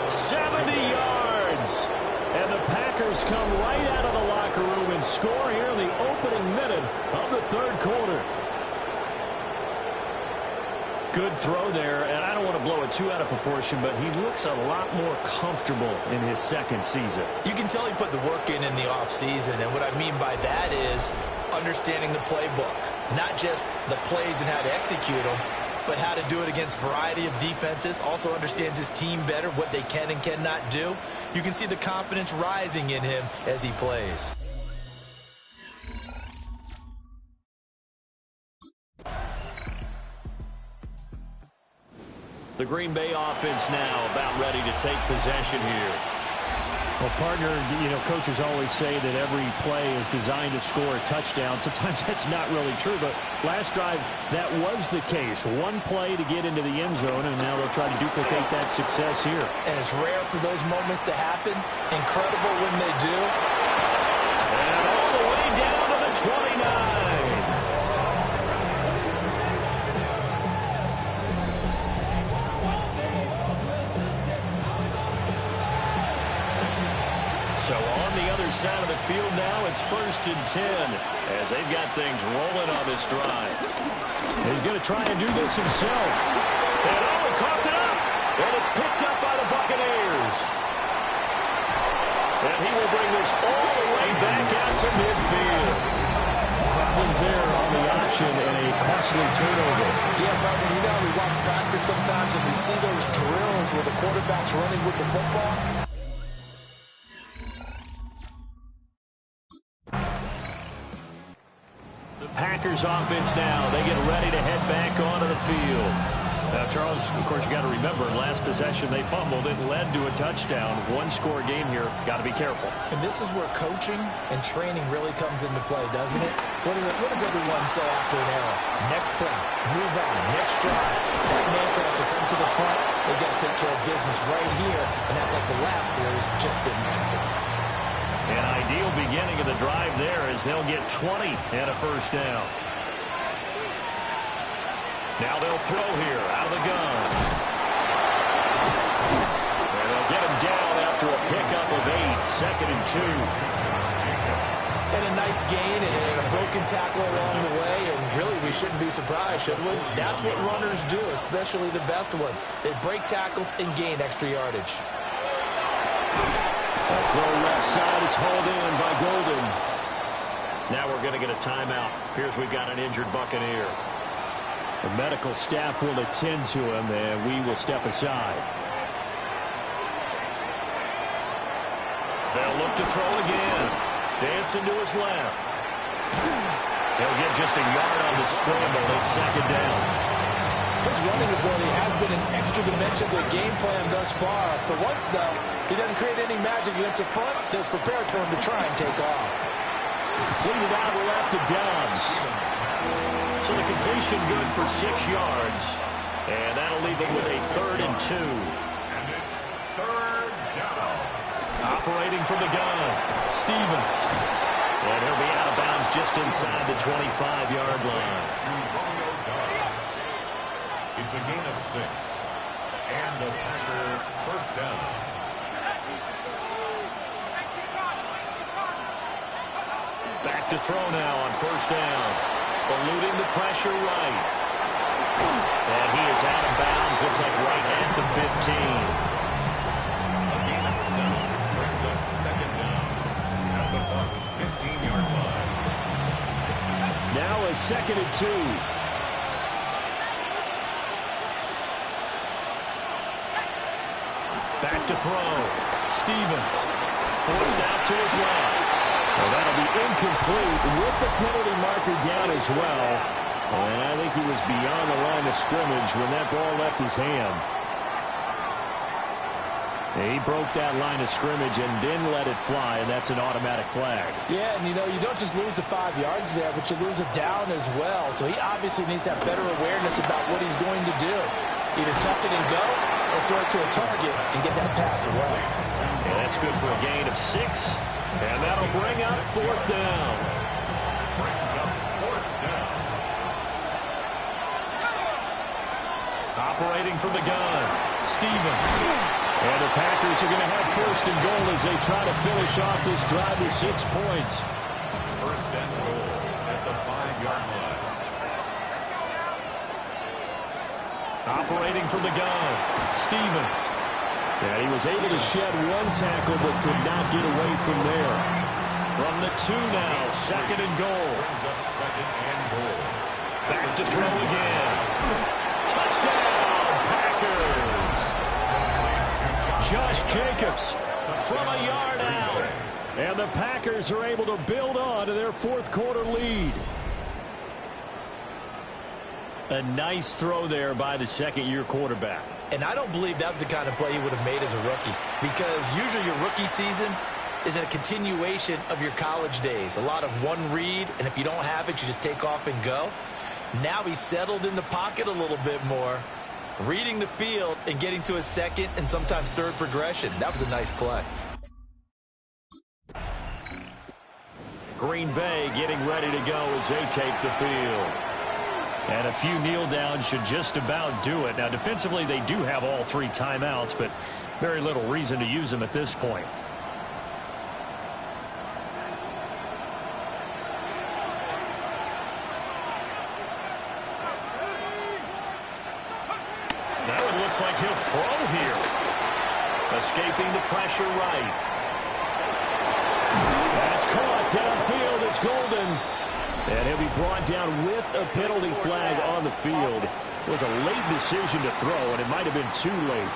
70 yards. And the Packers come right out of the locker room and score here in the opening minute of the 3rd quarter. Good throw there, and I don't want to blow it too out of proportion, but he looks a lot more comfortable in his 2nd season. You can tell he put the work in the offseason, and what I mean by that is understanding the playbook. Not just the plays and how to execute them, but how to do it against a variety of defenses. Also understands his team better, what they can and cannot do. You can see the confidence rising in him as he plays. The Green Bay offense now about ready to take possession here. Well, partner, you know, coaches always say that every play is designed to score a touchdown. Sometimes that's not really true, but last drive, that was the case. One play to get into the end zone, and now they'll try to duplicate that success here. And it's rare for those moments to happen. Incredible when they do. And all the way down to the 29. So on the other side of the field now, it's 1st and 10 as they've got things rolling on this drive. He's going to try and do this himself. And oh, coughed it up. And it's picked up by the Buccaneers. And he will bring this all the way back out to midfield. Problems there on the option and a costly turnover. Yeah, Marvin, you know, we watch practice sometimes and we see those drills where the quarterback's running with the football. Packers offense now. They get ready to head back onto the field. Now, Charles, of course, you got to remember, last possession they fumbled. It led to a touchdown. One-score game here. Got to be careful. And this is where coaching and training really comes into play, doesn't it? What does everyone say after an error? Next play, move on, next drive. That mantra has to come to the front. They've got to take care of business right here and act like the last series just didn't happen. An ideal beginning of the drive there as they'll get 20 and a first down. Now they'll throw here out of the gun. And they'll get him down after a pickup of 8, 2nd and 2. And a nice gain and a broken tackle along the way, and really we shouldn't be surprised, should we? That's what runners do, especially the best ones. They break tackles and gain extra yardage. A throw left side, it's hauled in by Golden. Now we're going to get a timeout. Appears we've got an injured Buccaneer. The medical staff will attend to him, and we will step aside. They'll look to throw again. Dancing to his left. He'll get just a yard on the scramble. It's 2nd down. His running ability has been an extra dimension to the game plan thus far. For once, though, he doesn't create any magic against the front. They're prepared for him to try and take off. Cleaned out left to Dobbs. So the completion good for 6 yards. And that'll leave them with a 3rd and 2. And it's 3rd down. Operating from the gun, Stevens. And he'll be out of bounds just inside the 25-yard line. It's a gain of 6. And the Packer first down. Back to throw now on 1st down. Eluding the pressure right. And he is out of bounds. Looks like right at the 15. A gain of 7 brings us 2nd down at the Bucs 15-yard line. Now a 2nd and 2. Back to throw. Stevens. Forced out to his left. Well, that'll be incomplete with the penalty marker down as well. And I think he was beyond the line of scrimmage when that ball left his hand. He broke that line of scrimmage and then let it fly, and that's an automatic flag. Yeah, and you don't just lose the 5 yards there, but you lose a down as well. So he obviously needs to have better awareness about what he's going to do. Either tuck it and go or throw it to a target and get that pass away. And that's good for a gain of 6. And that'll bring up 4th down. Brings up 4th down. Operating from the gun, Stevens. And the Packers are going to have 1st and goal as they try to finish off this drive with 6 points. 1st and goal at the 5-yard line. Operating from the gun, Stevens. Yeah, he was able to shed 1 tackle but could not get away from there. From the 2 now, 2nd and goal. Brings up 2nd and goal. Back to throw again. Touchdown, Packers. Josh Jacobs from a yard out. And the Packers are able to build on to their 4th quarter lead. A nice throw there by the 2nd-year quarterback. And I don't believe that was the kind of play he would have made as a rookie, because usually your rookie season is a continuation of your college days. A lot of one read, and if you don't have it, you just take off and go. Now he's settled in the pocket a little bit more, reading the field and getting to a 2nd and sometimes 3rd progression. That was a nice play. Green Bay getting ready to go as they take the field. And a few kneel downs should just about do it. Now, defensively, they do have all 3 timeouts, but very little reason to use them at this point. Now it looks like he'll throw here. Escaping the pressure right. That's caught downfield. It's Golden. And he'll be brought down with a penalty flag on the field. It was a late decision to throw, and it might have been too late.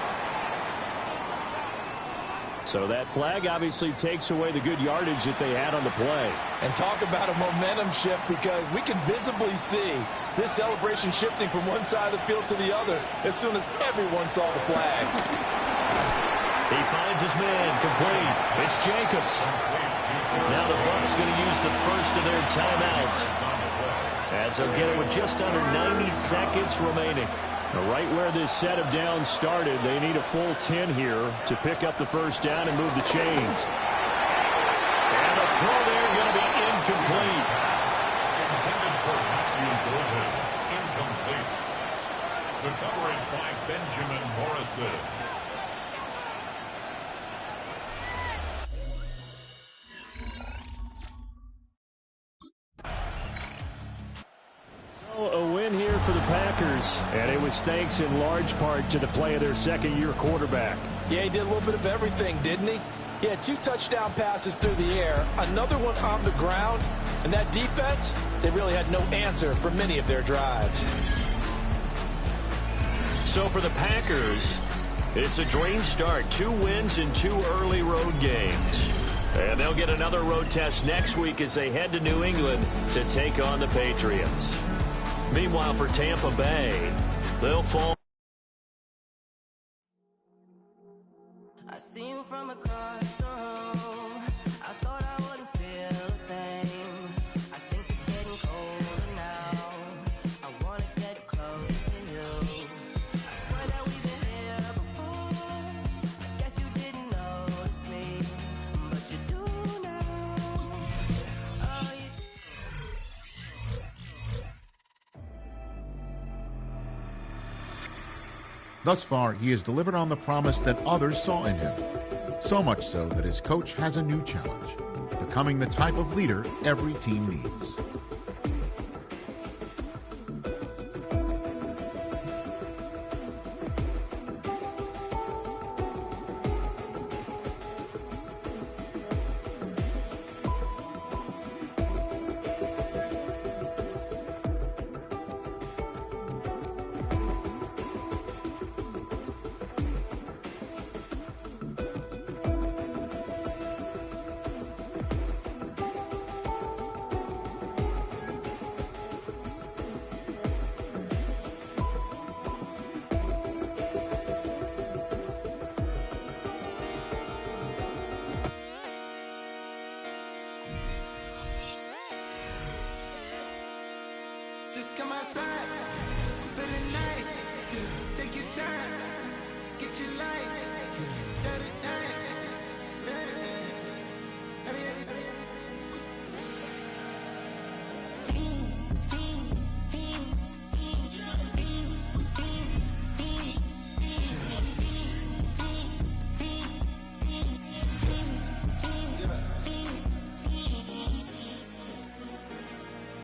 So that flag obviously takes away the good yardage that they had on the play. And talk about a momentum shift, because we can visibly see this celebration shifting from one side of the field to the other as soon as everyone saw the flag. He finds his man complete. It's Jacobs. Now the Bucs going to use the first of their timeouts, as they'll get it with just under 90 seconds remaining. Right where this set of downs started, they need a full 10 here to pick up the first down and move the chains. And the throw there going to be incomplete. Intended for Matthew Golden. Incomplete. The coverage by Benjamin Morrison. A win here for the Packers, and it was thanks in large part to the play of their second-year quarterback. Yeah, he did a little bit of everything, didn't he? He had 2 touchdown passes through the air, another one on the ground, and that defense, they really had no answer for many of their drives. So for the Packers, it's a dream start. 2 wins in 2 early road games. And they'll get another road test next week as they head to New England to take on the Patriots. Meanwhile, for Tampa Bay, they'll fall. I see you from across the room. I thought I wouldn't feel a thing. I think it's getting colder now. I want to get close to you. I swear that we've been here before. I guess you didn't notice me, but you do now. Oh, you Thus far, he has delivered on the promise that others saw in him. So much so that his coach has a new challenge, becoming the type of leader every team needs. Just come outside for the night. Take your time.